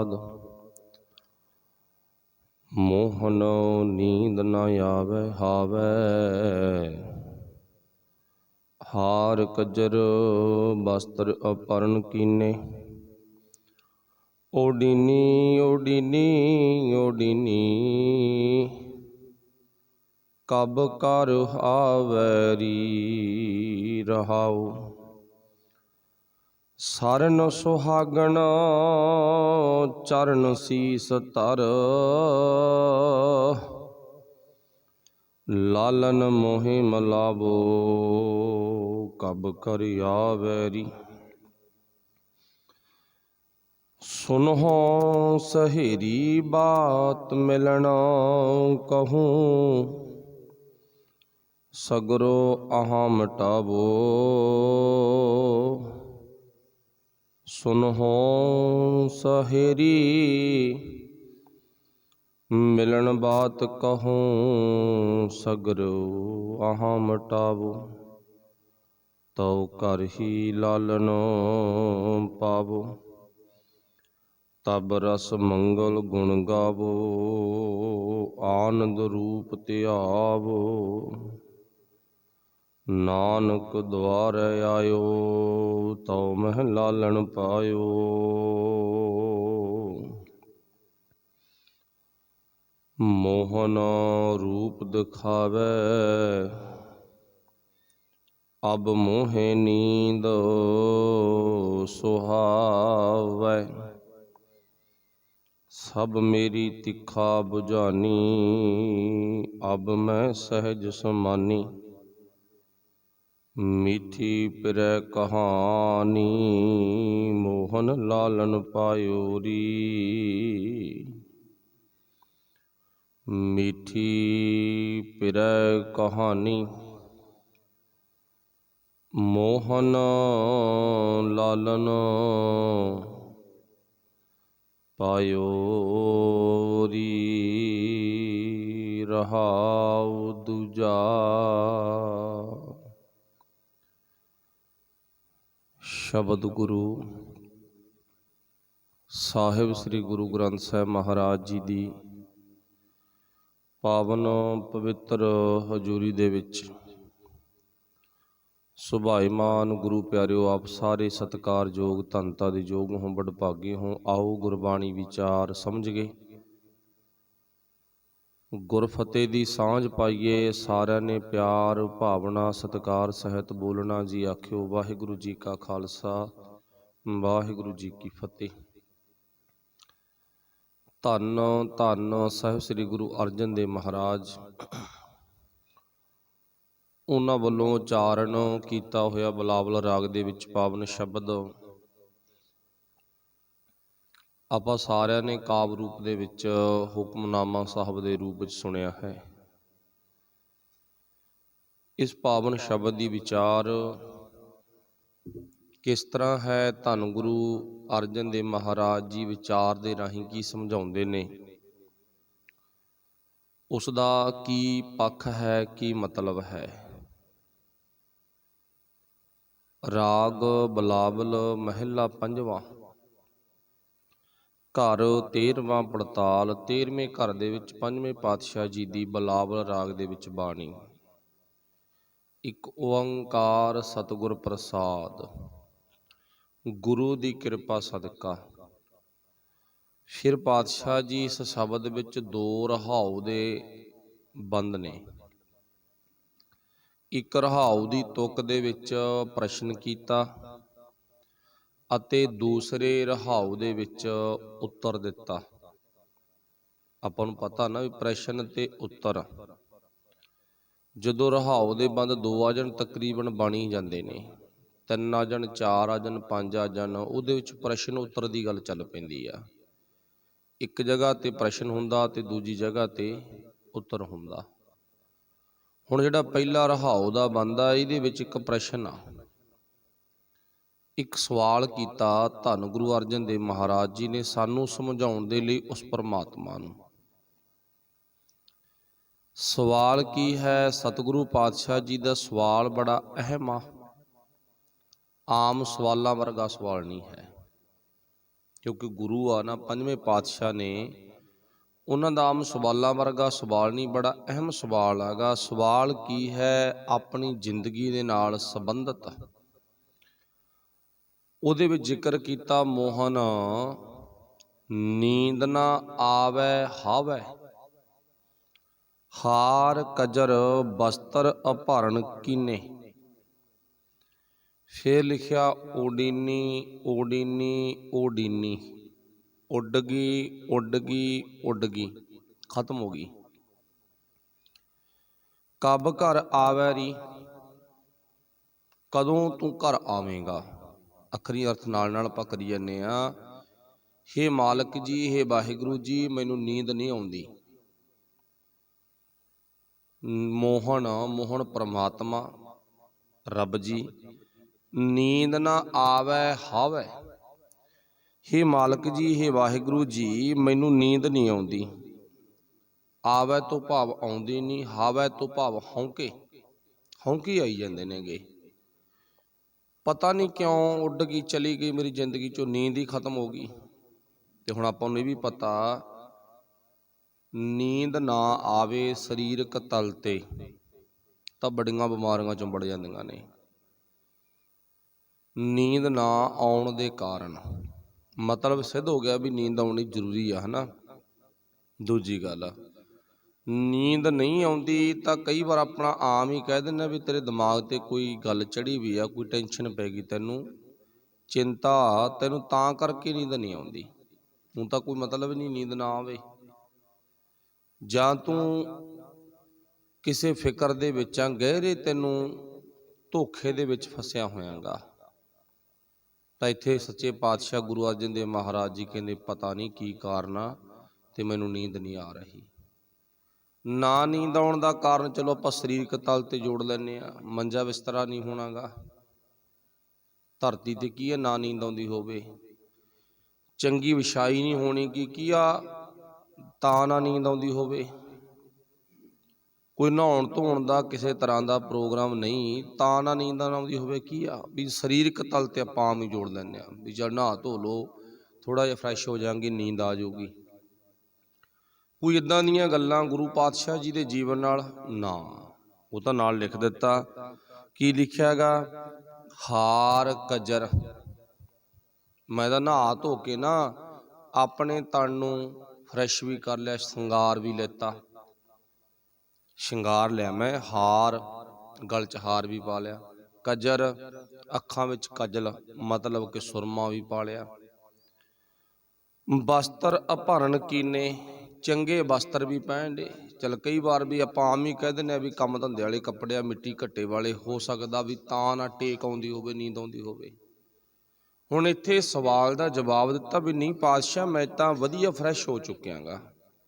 प्रसाद। मोहन नींद न आवे हावै, हार कजर वस्त्र अपरण कीने। ओडिनी ओडिनी ओडिनी, कब कर हावैरी रहाओ। सरन सुहागन चरण सीस तर, लालन मोहि मलावो कब कर आवैरी। सुनहो सहेरी बात मिलना कहूँ, सगरो आहा मिटावो। सुनहो सहेरी मिलन बात कहूँ, सगरो आहा मिटावो। तो कर ही लालनो पावो, तब रस मंगल गुण गावो। आनंद रूप त्यावो, नानक द्वार आयो, तो मह लालन पायो। मोहन रूप दिखावे, अब मोहे नींद सुहावै। सब मेरी तिखा बुझानी, अब मैं सहज समानी। मीठी पिरै कहानी, मोहन लालन पायोरी। मीठी पिरै कहानी, मोहन लालन पायोरी। रहाउ दूजा। शब्द गुरु ਸਾਹਿਬ ਸ੍ਰੀ ਗੁਰੂ ਗ੍ਰੰਥ ਸਾਹਿਬ ਮਹਾਰਾਜ ਜੀ ਦੀ ਪਾਵਨ ਪਵਿੱਤਰ ਹਜ਼ੂਰੀ ਦੇ ਵਿੱਚ ਸੁਭਾਈਮਾਨ ਗੁਰੂ ਪਿਆਰਿਓ, ਆਪ ਸਾਰੇ ਸਤਿਕਾਰਯੋਗ ਧੰਨਤਾ ਦੇ ਯੋਗ ਹੋ, ਵਡਭਾਗੇ ਹੋ। ਆਓ ਗੁਰਬਾਣੀ ਵਿਚਾਰ ਸਮਝ ਗਏ, ਗੁਰਫਤਿਹ ਦੀ ਸਾਂਝ ਪਾਈਏ। ਸਾਰਿਆਂ ਨੇ ਪਿਆਰ ਭਾਵਨਾ ਸਤਿਕਾਰ ਸਹਿਤ ਬੋਲਣਾ ਜੀ। ਆਖਿਓ ਵਾਹਿਗੁਰੂ ਜੀ ਕਾ ਖਾਲਸਾ, ਵਾਹਿਗੁਰੂ ਜੀ ਕੀ ਫਤਿਹ। ਧੰਨ ਧੰਨ ਸਾਹਿਬ ਸ੍ਰੀ ਗੁਰੂ ਅਰਜਨ ਦੇਵ ਮਹਾਰਾਜ, ਉਹਨਾਂ ਵੱਲੋਂ ਉਚਾਰਨ ਕੀਤਾ ਹੋਇਆ ਬਿਲਾਵਲ ਰਾਗ ਦੇ ਵਿੱਚ ਪਾਵਨ ਸ਼ਬਦ ਆਪਾਂ ਸਾਰਿਆਂ ਨੇ ਕਾਵਿ ਰੂਪ ਦੇ ਵਿੱਚ ਹੁਕਮਨਾਮਾ ਸਾਹਿਬ ਦੇ ਰੂਪ ਵਿੱਚ ਸੁਣਿਆ ਹੈ। ਇਸ ਪਾਵਨ ਸ਼ਬਦ ਦੀ ਵਿਚਾਰ ਕਿਸ ਤਰ੍ਹਾਂ ਹੈ, ਧੰਨ ਗੁਰੂ ਅਰਜਨ ਦੇਵ ਮਹਾਰਾਜ ਜੀ ਵਿਚਾਰ ਦੇ ਰਾਹੀਂ ਕੀ ਸਮਝਾਉਂਦੇ ਨੇ, ਉਸ ਦਾ ਕੀ ਪੱਖ ਹੈ, ਕੀ ਮਤਲਬ ਹੈ। ਰਾਗ ਬਿਲਾਵਲ ਮਹਿਲਾ ਪੰਜਵਾਂ, ਘਰ 13ਵਾਂ ਪੜਤਾਲ। 13ਵੇਂ ਘਰ ਦੇ ਵਿੱਚ ਪੰਜਵੇਂ ਪਾਤਸ਼ਾਹ ਜੀ ਦੀ ਬਿਲਾਵਲ ਰਾਗ ਦੇ ਵਿੱਚ ਬਾਣੀ। ਇੱਕ ਓੰਕਾਰ ਸਤਿਗੁਰ ਪ੍ਰਸਾਦ, ਗੁਰੂ ਦੀ ਕਿਰਪਾ ਸਦਕਾ। ਫਿਰ ਪਾਤਸ਼ਾਹ ਜੀ ਇਸ ਸ਼ਬਦ ਵਿੱਚ ਦੋ ਰਹਾਉ ਦੇ ਬੰਦ ਨੇ। ਇੱਕ ਰਹਾਉ ਦੀ ਤੁਕ ਦੇ ਵਿੱਚ ਪ੍ਰਸ਼ਨ ਕੀਤਾ ਅਤੇ ਦੂਸਰੇ ਰਹਾਉ ਦੇ ਵਿੱਚ ਉੱਤਰ ਦਿੱਤਾ। ਆਪਾਂ ਨੂੰ ਪਤਾ ਨਾ ਵੀ ਪ੍ਰਸ਼ਨ ਤੇ ਉੱਤਰ, ਜਦੋਂ ਰਹਾਉ ਦੇ ਬੰਦ ਦੋ ਆ ਜਾਣ ਤਕਰੀਬਨ ਬਣ ਹੀ ਜਾਂਦੇ ਨੇ। 3 ਆ ਜਾਣ, 4 ਆ ਜਾਣ, 5 ਆ ਜਾਣ, ਉਹਦੇ ਵਿੱਚ ਪ੍ਰਸ਼ਨ ਉੱਤਰ ਦੀ ਗੱਲ ਚੱਲ ਪੈਂਦੀ ਆ। ਇੱਕ ਜਗ੍ਹਾ ਤੇ ਪ੍ਰਸ਼ਨ ਹੁੰਦਾ ਤੇ ਦੂਜੀ ਜਗ੍ਹਾ ਤੇ ਉੱਤਰ ਹੁੰਦਾ। ਹੁਣ ਜਿਹੜਾ ਪਹਿਲਾ ਰਹਾਉ ਦਾ ਬੰਦਾ, ਇਹਦੇ ਵਿੱਚ ਇੱਕ ਪ੍ਰਸ਼ਨ ਆ, ਇੱਕ ਸਵਾਲ ਕੀਤਾ ਧੰਨ ਗੁਰੂ ਅਰਜਨ ਦੇਵ ਮਹਾਰਾਜ ਜੀ ਨੇ ਸਾਨੂੰ ਸਮਝਾਉਣ ਦੇ ਲਈ ਉਸ ਪਰਮਾਤਮਾ ਨੂੰ। ਸਵਾਲ ਕੀ ਹੈ? ਸਤਿਗੁਰੂ ਪਾਤਸ਼ਾਹ ਜੀ ਦਾ ਸਵਾਲ ਬੜਾ ਅਹਿਮ ਆ, ਆਮ ਸਵਾਲਾਂ ਵਰਗਾ ਸਵਾਲ ਨਹੀਂ ਹੈ। ਕਿਉਂਕਿ ਗੁਰੂ ਆ ਨਾ ਪੰਜਵੇਂ ਪਾਤਸ਼ਾਹ ਨੇ, ਉਹਨਾਂ ਦਾ ਆਮ ਸਵਾਲਾਂ ਵਰਗਾ ਸਵਾਲ ਨਹੀਂ, ਬੜਾ ਅਹਿਮ ਸਵਾਲ ਹੈਗਾ। ਸਵਾਲ ਕੀ ਹੈ? ਆਪਣੀ ਜ਼ਿੰਦਗੀ ਦੇ ਨਾਲ ਸੰਬੰਧਿਤ। ਉਹਦੇ ਵਿੱਚ ਜ਼ਿਕਰ ਕੀਤਾ, ਮੋਹਨ ਨੀਂਦ ਨਾ ਆਵੈ ਹਾਵੈ, ਹਾਰ ਕਜਰ ਬਸਤਰ ਅਭਰਨ ਕੀਨੇ। ਫਿਰ ਲਿਖਿਆ ਓਡੀਨੀ ਓਡੀਨੀ ਓਡੀਨੀ, ਉੱਡ ਗਈ ਉੱਡ ਗਈ ਉੱਡ ਗਈ, ਖਤਮ ਹੋ ਗਈ। ਕਬ ਘਰ ਆਵੈ ਰੀ, ਕਦੋਂ ਤੂੰ ਘਰ ਆਵੇਂਗਾ। ਅੱਖਰੀ ਅਰਥ ਨਾਲ ਨਾਲ ਆਪਾਂ ਕਰੀ ਜਾਂਦੇ ਹਾਂ। ਹੇ ਮਾਲਕ ਜੀ, ਹੇ ਵਾਹਿਗੁਰੂ ਜੀ, ਮੈਨੂੰ ਨੀਂਦ ਨਹੀਂ ਆਉਂਦੀ। ਮੋਹਨ, ਮੋਹਨ ਪਰਮਾਤਮਾ ਰੱਬ ਜੀ, ਨੀਂਦ ਨਾ ਆਵੈ ਹਾਵੈ। ਹੇ ਮਾਲਕ ਜੀ, ਹੇ ਵਾਹਿਗੁਰੂ ਜੀ, ਮੈਨੂੰ ਨੀਂਦ ਨਹੀਂ ਆਉਂਦੀ। ਆਵੈ ਤੋਂ ਭਾਵ ਆਉਂਦੀ ਨਹੀਂ, ਹਾਵੈ ਤੋਂ ਭਾਵ ਹੌਂਕੇ, ਹੌਂਕੇ ਆਈ ਜਾਂਦੇ ਨੇਗੇ। ਪਤਾ ਨਹੀਂ ਕਿਉਂ ਉੱਡ ਗਈ, ਚਲੀ ਗਈ ਮੇਰੀ ਜ਼ਿੰਦਗੀ ਚੋਂ, ਨੀਂਦ ਹੀ ਖਤਮ ਹੋ ਗਈ। ਤੇ ਹੁਣ ਆਪਾਂ ਨੂੰ ਇਹ ਵੀ ਪਤਾ, ਨੀਂਦ ਨਾ ਆਵੇ ਸਰੀਰਕ ਤਲ ਤੇ ਤਾਂ ਬੜੀਆਂ ਬਿਮਾਰੀਆਂ ਚੁੰਬੜ ਜਾਂਦੀਆਂ ਨੇ। ਨੀਂਦ ਨਾ ਆਉਣ ਦੇ ਕਾਰਨ ਮਤਲਬ ਸਿੱਧ ਹੋ ਗਿਆ ਵੀ ਨੀਂਦ ਆਉਣੀ ਜ਼ਰੂਰੀ ਆ, ਹਨਾ। ਦੂਜੀ ਗੱਲ, ਨੀਂਦ ਨਹੀਂ ਆਉਂਦੀ ਤਾਂ ਕਈ ਵਾਰ ਆਪਣਾ ਆਮ ਹੀ ਕਹਿ ਦਿੰਦੇ ਵੀ ਤੇਰੇ ਦਿਮਾਗ ਤੇ ਕੋਈ ਗੱਲ ਚੜੀ ਵੀ ਆ, ਕੋਈ ਟੈਨਸ਼ਨ ਪੈ ਗਈ ਤੈਨੂੰ, ਚਿੰਤਾ, ਤੈਨੂੰ ਤਾਂ ਕਰਕੇ ਨੀਂਦ ਨਹੀਂ ਆਉਂਦੀ। ਹੁਣ ਤਾਂ ਕੋਈ ਮਤਲਬ ਨਹੀਂ ਨੀਂਦ ਨਾ ਆਵੇ। ਜਾਂ ਤੂੰ ਕਿਸੇ ਫਿਕਰ ਦੇ ਵਿੱਚ ਆ, ਗਹਿਰੇ ਤੈਨੂੰ ਧੋਖੇ ਦੇ ਵਿੱਚ ਫਸਿਆ ਹੋਇਆਗਾ, ਤਾਂ ਇੱਥੇ ਸੱਚੇ ਪਾਤਸ਼ਾਹ ਗੁਰੂ ਅਰਜਨ ਦੇਵ ਮਹਾਰਾਜ ਜੀ ਕਹਿੰਦੇ ਪਤਾ ਨਹੀਂ ਕੀ ਕਾਰਨ ਆ ਤੇ ਮੈਨੂੰ ਨੀਂਦ ਨਹੀਂ ਆ ਰਹੀ। ਨਾ ਨੀਂਦ ਆਉਣ ਦਾ ਕਾਰਨ ਚਲੋ ਆਪਾਂ ਸਰੀਰਕ ਤਲ ਤੇ ਜੋੜ ਲੈਂਦੇ ਹਾਂ, ਮੰਜਾ ਬਿਸਤਰਾ ਨਹੀਂ ਹੋਣਾਗਾ। ਧਰਤੀ ਤੇ ਕੀ ਹੈ, ਨਾ ਨੀਂਦ ਆਉਂਦੀ ਹੋਵੇ। ਚੰਗੀ ਵਿਛਾਈ ਨਹੀਂ ਹੋਣੀ, ਕੀ ਆ ਤਾਂ ਨਾ ਨੀਂਦ ਆਉਂਦੀ ਹੋਵੇ। ਕੋਈ ਨਹਾਉਣ ਧੋਣ ਦਾ ਕਿਸੇ ਤਰ੍ਹਾਂ ਦਾ ਪ੍ਰੋਗਰਾਮ ਨਹੀਂ ਤਾਂ ਨਾ ਨੀਂਦ ਆਉਂਦੀ ਹੋਵੇ। ਕੀ ਆ ਵੀ ਸਰੀਰਕ ਤਲ ਤੇ ਆਪਾਂ ਆਮ ਹੀ ਜੋੜ ਲੈਂਦੇ ਹਾਂ ਵੀ ਜਦ ਨਹਾ ਧੋ ਲਓ, ਥੋੜ੍ਹਾ ਜਿਹਾ ਫਰੈਸ਼ ਹੋ ਜਾਵਾਂਗੇ, ਨੀਂਦ ਆ ਜਾਊਗੀ। ਕੋਈ ਇੱਦਾਂ ਦੀਆਂ ਗੱਲਾਂ ਗੁਰੂ ਪਾਤਸ਼ਾਹ ਜੀ ਦੇ ਜੀਵਨ ਨਾਲ ਨਾ, ਉਹ ਤਾਂ ਨਾਲ ਲਿਖ ਦਿੱਤਾ। ਕੀ ਲਿਖਿਆ ਹੈਗਾ? ਹਾਰ ਕਜਰ। ਮੈਂ ਤਾਂ ਨਹਾ ਧੋ ਕੇ ਨਾ ਆਪਣੇ ਤਨ ਨੂੰ ਫਰੈਸ਼ ਵੀ ਕਰ ਲਿਆ, ਸ਼ਿੰਗਾਰ ਵੀ ਲੈਤਾ, ਸ਼ਿੰਗਾਰ ਲਿਆ ਮੈਂ, ਹਾਰ, ਗਲ 'ਚ ਹਾਰ ਵੀ ਪਾ ਲਿਆ, ਕਜਰ, ਅੱਖਾਂ ਵਿੱਚ ਕਜਲ ਮਤਲਬ ਕਿ ਸੁਰਮਾ ਵੀ ਪਾ ਲਿਆ, ਬਸਤਰ ਅਭਰਨ ਕੀਨੇ, ਚੰਗੇ ਬਸਤਰ ਵੀ ਪਹਿਨ ਲਏ। ਚੱਲ ਕਈ ਵਾਰ ਵੀ ਆਪਾਂ ਆਮ ਹੀ ਕਹਿ ਦਿੰਦੇ ਹਾਂ ਵੀ ਕੰਮ ਧੰਦੇ ਵਾਲੇ ਕੱਪੜੇ ਆ, ਮਿੱਟੀ ਘੱਟੇ ਵਾਲੇ, ਹੋ ਸਕਦਾ ਵੀ ਤਾਂ ਨਾ ਟੇਕ ਆਉਂਦੀ ਹੋਵੇ, ਨੀਂਦ ਆਉਂਦੀ ਹੋਵੇ। ਹੁਣ ਇੱਥੇ ਸਵਾਲ ਦਾ ਜਵਾਬ ਦਿੱਤਾ ਵੀ ਨਹੀਂ ਪਾਤਸ਼ਾਹ, ਮੈਂ ਤਾਂ ਵਧੀਆ ਫਰੈਸ਼ ਹੋ ਚੁੱਕਿਆਗਾ,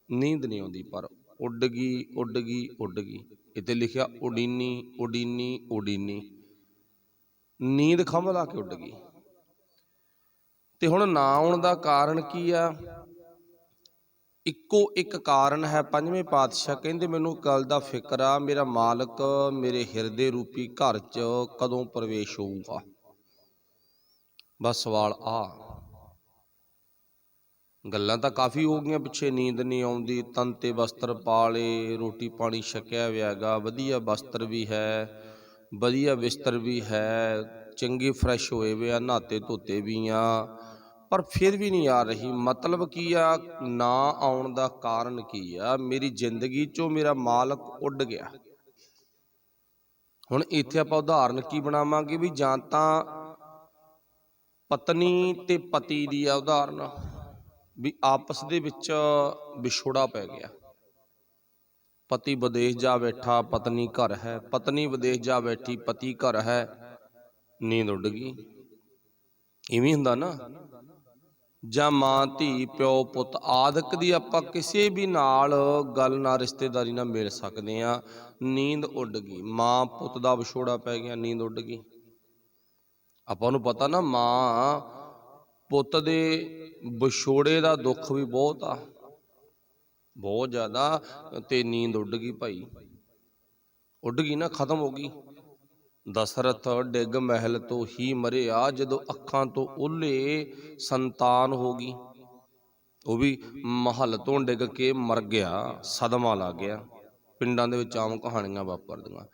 ਨੀਂਦ ਨਹੀਂ ਆਉਂਦੀ। ਪਰ ਉੱਡ ਗਈ ਉੱਡ ਗਈ ਉੱਡ ਗਈ। ਇੱਥੇ ਲਿਖਿਆ ਉਡੀਨੀ ਉਡੀਨੀ ਉਡੀਨੀ, ਨੀਂਦ ਖੰਭ ਲਾ ਕੇ ਉੱਡ ਗਈ। ਤੇ ਹੁਣ ਨਾ ਆਉਣ ਦਾ ਕਾਰਨ ਕੀ ਆ? ਇੱਕੋ ਇੱਕ ਕਾਰਨ ਹੈ। ਪੰਜਵੇਂ ਪਾਤਸ਼ਾਹ ਕਹਿੰਦੇ ਮੈਨੂੰ ਗੱਲ ਦਾ ਫਿਕਰ ਆ, ਮੇਰਾ ਮਾਲਕ ਮੇਰੇ ਹਿਰਦੇ ਰੂਪੀ ਘਰ 'ਚ ਕਦੋਂ ਪ੍ਰਵੇਸ਼ ਹੋਊਗਾ। ਬਸ ਸਵਾਲ ਆ। ਗੱਲਾਂ ਤਾਂ ਕਾਫੀ ਹੋ ਗਈਆਂ ਪਿੱਛੇ, ਨੀਂਦ ਨਹੀਂ ਆਉਂਦੀ, ਤਨ ਤੇ ਬਸਤਰ ਪਾ ਲਏ, ਰੋਟੀ ਪਾਣੀ ਛਕਿਆ ਹੋਇਆ ਹੈਗਾ, ਵਧੀਆ ਬਸਤਰ ਵੀ ਹੈ, ਵਧੀਆ ਬਿਸਤਰ ਵੀ ਹੈ, ਚੰਗੇ ਫਰੈਸ਼ ਹੋਏ ਵੇ ਆ, ਨਹਾਤੇ ਧੋਤੇ ਵੀ ਆ, ਪਰ ਫਿਰ ਵੀ ਨਹੀਂ ਆ ਰਹੀ। ਮਤਲਬ ਕੀ ਆ? ਨਾ ਆਉਣ ਦਾ ਕਾਰਨ ਕੀ ਆ? ਮੇਰੀ ਜ਼ਿੰਦਗੀ ਚੋਂ ਮੇਰਾ ਮਾਲਕ ਉੱਡ ਗਿਆ। ਹੁਣ ਇੱਥੇ ਆਪਾਂ ਉਦਾਹਰਨ ਕੀ ਬਣਾਵਾਂਗੇ ਵੀ ਜਾਂ ਤਾਂ ਪਤਨੀ ਤੇ ਪਤੀ ਦੀ ਆ ਉਦਾਹਰਨ, ਵੀ ਆਪਸ ਦੇ ਵਿੱਚ ਵਿਛੋੜਾ ਪੈ ਗਿਆ। ਪਤੀ ਵਿਦੇਸ਼ ਜਾ ਬੈਠਾ, ਪਤਨੀ ਘਰ ਹੈ, ਪਤਨੀ ਵਿਦੇਸ਼ ਜਾ ਬੈਠੀ, ਪਤੀ ਘਰ ਹੈ, ਨੀਂਦ ਉੱਡ ਗਈ। ਇਵੇਂ ਹੁੰਦਾ ਨਾ। ਜਾਂ ਮਾਂ ਧੀ, ਪਿਓ ਪੁੱਤ ਆਦਿਕ ਦੀ ਆਪਾਂ ਕਿਸੇ ਵੀ ਨਾਲ ਗੱਲ ਨਾਲ, ਰਿਸ਼ਤੇਦਾਰੀ ਨਾਲ ਮਿਲ ਸਕਦੇ ਹਾਂ, ਨੀਂਦ ਉੱਡ ਗਈ। ਮਾਂ ਪੁੱਤ ਦਾ ਵਿਛੋੜਾ ਪੈ ਗਿਆ, ਨੀਂਦ ਉੱਡ ਗਈ। ਆਪਾਂ ਨੂੰ ਪਤਾ ਨਾ, ਮਾਂ ਪੁੱਤ ਦੇ ਵਿਛੋੜੇ ਦਾ ਦੁੱਖ ਵੀ ਬਹੁਤ ਆ, ਬਹੁਤ ਜ਼ਿਆਦਾ। ਤੇ ਨੀਂਦ ਉੱਡ ਗਈ ਭਾਈ, ਉੱਡ ਗਈ ਨਾ, ਖਤਮ ਹੋ ਗਈ। ਦਸ਼ਰਥ ਡਿੱਗ ਮਹਿਲ ਤੋਂ ਹੀ ਮਰਿਆ, ਜਦੋਂ ਅੱਖਾਂ ਤੋਂ ਓਲੇ ਸੰਤਾਨ ਹੋ ਗਈ। ਉਹ ਵੀ ਮਹੱਲ ਤੋਂ ਡਿੱਗ ਕੇ ਮਰ ਗਿਆ, ਸਦਮਾ ਲੱਗ ਗਿਆ। ਪਿੰਡਾਂ ਦੇ ਵਿੱਚ ਆਮ ਕਹਾਣੀਆਂ ਵਾਪਰਦੀਆਂ।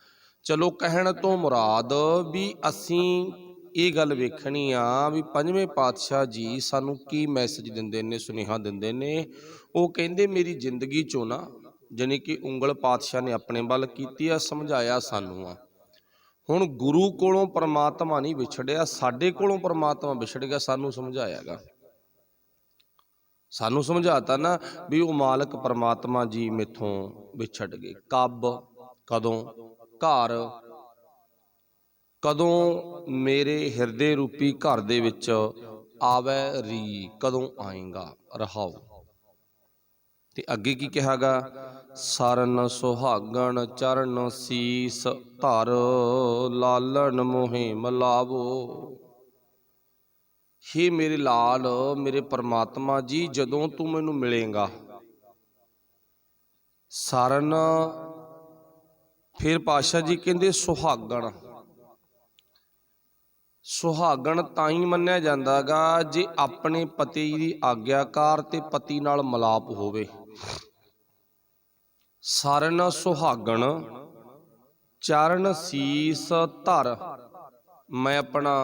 ਚਲੋ ਕਹਿਣ ਤੋਂ ਮੁਰਾਦ ਵੀ ਅਸੀਂ ਇਹ ਗੱਲ ਵੇਖਣੀ ਆ ਵੀ ਪੰਜਵੇਂ ਪਾਤਸ਼ਾਹ ਜੀ ਸਾਨੂੰ ਕੀ ਮੈਸੇਜ ਦਿੰਦੇ ਨੇ, ਸੁਨੇਹਾ ਦਿੰਦੇ ਨੇ। ਉਹ ਕਹਿੰਦੇ ਮੇਰੀ ਜ਼ਿੰਦਗੀ ਚੋਂ ਨਾ, ਜਾਣੀ ਕਿ ਉਂਗਲ ਪਾਤਸ਼ਾਹ ਨੇ ਆਪਣੇ ਵੱਲ ਕੀਤੀ ਆ, ਸਮਝਾਇਆ ਸਾਨੂੰ ਆ। ਹੁਣ ਗੁਰੂ ਕੋਲੋਂ ਪਰਮਾਤਮਾ ਨਹੀਂ ਵਿਛੜਿਆ, ਸਾਡੇ ਕੋਲੋਂ ਪਰਮਾਤਮਾ ਵਿਛੜ ਗਿਆ, ਸਾਨੂੰ ਸਮਝਾਇਆਗਾ। ਸਾਨੂੰ ਸਮਝਾਤਾ ਨਾ ਵੀ ਉਹ ਮਾਲਕ ਪਰਮਾਤਮਾ ਜੀ ਮੈਥੋਂ ਵਿਛੜ ਗਏ। ਕਬ, ਕਦੋਂ, ਘਰ, ਕਦੋਂ ਮੇਰੇ ਹਿਰਦੇ ਰੂਪੀ ਘਰ ਦੇ ਵਿੱਚ ਆਵੈ ਰੀ, ਕਦੋਂ ਆਏਗਾ ਰਹਾਓ। ਤੇ ਅੱਗੇ ਕੀ ਕਿਹਾਗਾ, ਸਰਨ ਸੁਹਾਗਣ ਚਰਨ ਸੀਸ ਧਰ, ਲਾਲਨ ਮੋਹਿ ਮਲਾਵੋ। हे ਮੇਰੇ ਲਾਲ, ਮੇਰੇ ਪਰਮਾਤਮਾ ਜੀ, ਜਦੋਂ ਤੂੰ ਮੈਨੂੰ ਮਿਲੇਗਾ, ਸਰਨ, ਫਿਰ ਪਾਤਸ਼ਾਹ ਜੀ ਕਹਿੰਦੇ ਸੁਹਾਗਣ। ਸੁਹਾਗਣ ਤਾਂ ਹੀ ਮੰਨਿਆ ਜਾਂਦਾ ਗਾ ਜੇ ਆਪਣੇ ਪਤੀ ਦੀ ਆਗਿਆਕਾਰ ਤੇ ਪਤੀ ਨਾਲ ਮਿਲਾਪ ਹੋਵੇ। ਸਰਨ ਸੁਹਾਗਣ ਚਰਨ ਸੀਸ ਧਰ, ਮੈਂ ਆਪਣਾ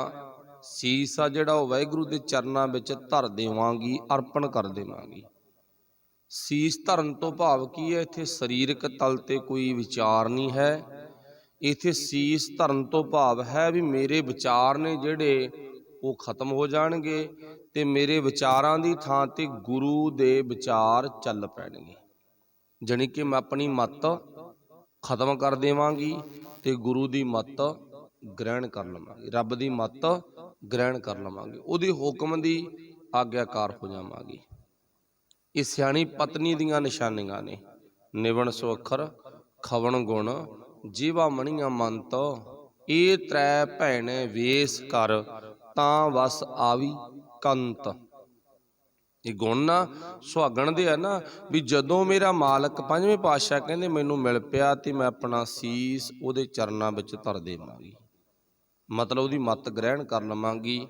ਸੀਸ ਆ ਜਿਹੜਾ ਉਹ ਵਾਹਿਗੁਰੂ ਦੇ ਚਰਨਾਂ ਵਿੱਚ ਧਰ ਦੇਵਾਂਗੀ, ਅਰਪਣ ਕਰ ਦੇਵਾਂਗੀ। ਸੀਸ ਧਰਨ ਤੋਂ ਭਾਵ ਕੀ ਹੈ, ਇੱਥੇ ਸਰੀਰਕ ਤਲ ਤੇ ਕੋਈ ਵਿਚਾਰ ਨਹੀਂ ਹੈ। ਇੱਥੇ ਸੀਸ ਧਰਨ ਤੋਂ ਭਾਵ ਹੈ ਵੀ ਮੇਰੇ ਵਿਚਾਰ ਨੇ ਜਿਹੜੇ ਉਹ ਖਤਮ ਹੋ ਜਾਣਗੇ ਤੇ ਮੇਰੇ ਵਿਚਾਰਾਂ ਦੀ ਥਾਂ ਤੇ ਗੁਰੂ ਦੇ ਵਿਚਾਰ ਚੱਲ ਪੈਣਗੇ। ਜਾਣੀ ਕਿ ਮੈਂ ਆਪਣੀ ਮੱਤ ਖਤਮ ਕਰ ਦੇਵਾਂਗੀ ਤੇ ਗੁਰੂ ਦੀ ਮੱਤ ਗ੍ਰਹਿਣ ਕਰ ਲਵਾਂਗੀ, ਰੱਬ ਦੀ ਮੱਤ ਗ੍ਰਹਿਣ ਕਰ ਲਵਾਂਗੇ, ਉਹਦੇ ਹੁਕਮ ਦੀ ਆਗਿਆਕਾਰ ਹੋ ਜਾਵਾਂਗੀ। ਇਹ ਸਿਆਣੀ ਪਤਨੀ ਦੀਆਂ ਨਿਸ਼ਾਨੀਆਂ ਨੇ। ਨਿਵਣ ਸੁਅੱਖਰ ਖਵਣ ਗੁਣ, ਜੀਵਾ ਮਣੀਆਂ ਮੰਤ, ਇਹ ਤ੍ਰੈ ਭੈਣੇ ਵੇਸ ਕਰ, ਤਾਂ ਵਸ ਆਵੀ ਕੰਤ। ਇਹ ਗੁਣ ਨਾ ਸੁਹਾਗਣ ਦੇ ਆ ਨਾ, ਵੀ ਜਦੋਂ ਮੇਰਾ ਮਾਲਕ ਪੰਜਵੇਂ ਪਾਤਸ਼ਾਹ ਕਹਿੰਦੇ ਮੈਨੂੰ ਮਿਲ ਪਿਆ ਤੇ ਮੈਂ ਆਪਣਾ ਸੀਸ ਉਹਦੇ ਚਰਨਾਂ ਵਿੱਚ ਧਰ ਦੇਵਾਂਗੀ, ਮਤਲਬ ਉਹਦੀ ਮੱਤ ਗ੍ਰਹਿਣ ਕਰ ਲਵਾਂਗੀ।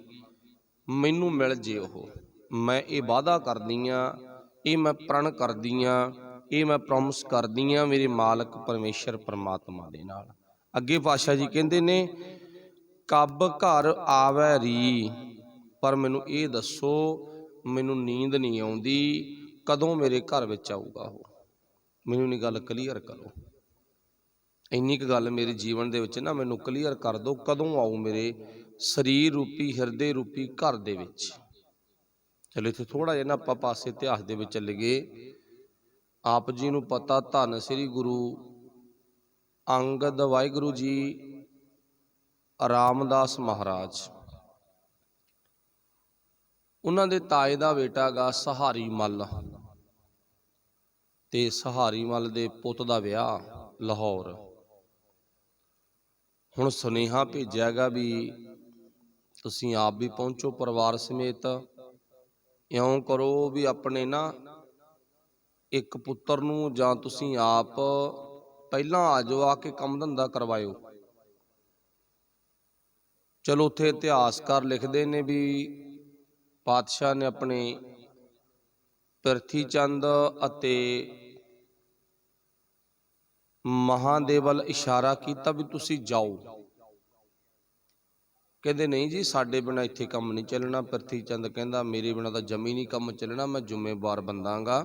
ਮੈਨੂੰ ਮਿਲ ਜੇ ਉਹ, ਮੈਂ ਇਹ ਵਾਅਦਾ ਕਰਦੀ ਹਾਂ, ਇਹ ਮੈਂ ਪ੍ਰਣ ਕਰਦੀ ਹਾਂ, ਇਹ ਮੈਂ ਪ੍ਰੋਮਿਸ ਕਰਦੀ ਹਾਂ ਮੇਰੇ ਮਾਲਕ ਪਰਮੇਸ਼ਰ ਪਰਮਾਤਮਾ ਦੇ ਨਾਲ। ਅੱਗੇ ਪਾਤਸ਼ਾਹ ਜੀ ਕਹਿੰਦੇ ਨੇ, ਕਬ ਘਰ ਆਵੈ ਰੀ, ਪਰ ਮੈਨੂੰ ਇਹ ਦੱਸੋ, ਮੈਨੂੰ ਨੀਂਦ ਨਹੀਂ ਆਉਂਦੀ, ਕਦੋਂ ਮੇਰੇ ਘਰ ਵਿੱਚ ਆਊਗਾ ਉਹ, ਮੈਨੂੰ ਨਹੀਂ ਗੱਲ ਕਲੀਅਰ ਕਰੋ। ਇੰਨੀ ਕੁ ਗੱਲ ਮੇਰੇ ਜੀਵਨ ਦੇ ਵਿੱਚ ਨਾ ਮੈਨੂੰ ਕਲੀਅਰ ਕਰ ਦਿਓ, ਕਦੋਂ ਆਊ ਮੇਰੇ ਸਰੀਰ ਰੂਪੀ ਹਿਰਦੇ ਰੂਪੀ ਘਰ ਦੇ ਵਿੱਚ। ਚਲੋ ਇੱਥੇ ਥੋੜ੍ਹਾ ਜਿਹਾ ਨਾ ਆਪਾਂ ਪਾਸੇ ਇਤਿਹਾਸ ਦੇ ਵਿੱਚ ਚੱਲੀਏ। ਆਪ ਜੀ ਨੂੰ ਪਤਾ, ਧੰਨ ਸ੍ਰੀ ਗੁਰੂ ਅੰਗਦ ਵਾਹਿਗੁਰੂ ਜੀ ਰਾਮਦਾਸ ਮਹਾਰਾਜ, ਉਹਨਾਂ ਦੇ ਤਾਏ ਦਾ ਬੇਟਾ ਗਾ ਸਹਾਰੀ ਮੱਲ, ਤੇ ਸਹਾਰੀ ਮੱਲ ਦੇ ਪੁੱਤ ਦਾ ਵਿਆਹ ਲਾਹੌਰ। ਹੁਣ ਸੁਨੇਹਾ ਭੇਜਿਆ ਗਾ ਵੀ ਤੁਸੀਂ ਆਪ ਵੀ ਪਹੁੰਚੋ ਪਰਿਵਾਰ ਸਮੇਤ। ਇਉਂ ਕਰੋ ਵੀ ਆਪਣੇ ਨਾ ਇੱਕ ਪੁੱਤਰ ਨੂੰ ਜਾਂ ਤੁਸੀਂ ਆਪ ਪਹਿਲਾਂ ਆ ਜਾਓ, ਆ ਕੇ ਕੰਮ ਧੰਦਾ ਕਰਵਾਇਓ। ਚਲੋ ਉੱਥੇ ਇਤਿਹਾਸਕਾਰ ਲਿਖਦੇ ਨੇ ਵੀ ਪਾਤਸ਼ਾਹ ਨੇ ਆਪਣੇ ਪ੍ਰਿਥੀ ਚੰਦ ਅਤੇ ਮਹਾਦੇਵ ਵੱਲ ਇਸ਼ਾਰਾ ਕੀਤਾ ਵੀ ਤੁਸੀਂ ਜਾਓ। ਕਹਿੰਦੇ ਨਹੀਂ ਜੀ, ਸਾਡੇ ਬਿਨਾਂ ਇੱਥੇ ਕੰਮ ਨਹੀਂ ਚੱਲਣਾ। ਪ੍ਰਿਥੀ ਚੰਦ ਕਹਿੰਦਾ ਮੇਰੇ ਬਿਨਾਂ ਤਾਂ ਜਮੀ ਨਹੀਂ ਕੰਮ ਚੱਲਣਾ, ਮੈਂ ਜ਼ਿੰਮੇਵਾਰ ਬੰਦਾ ਗਾ,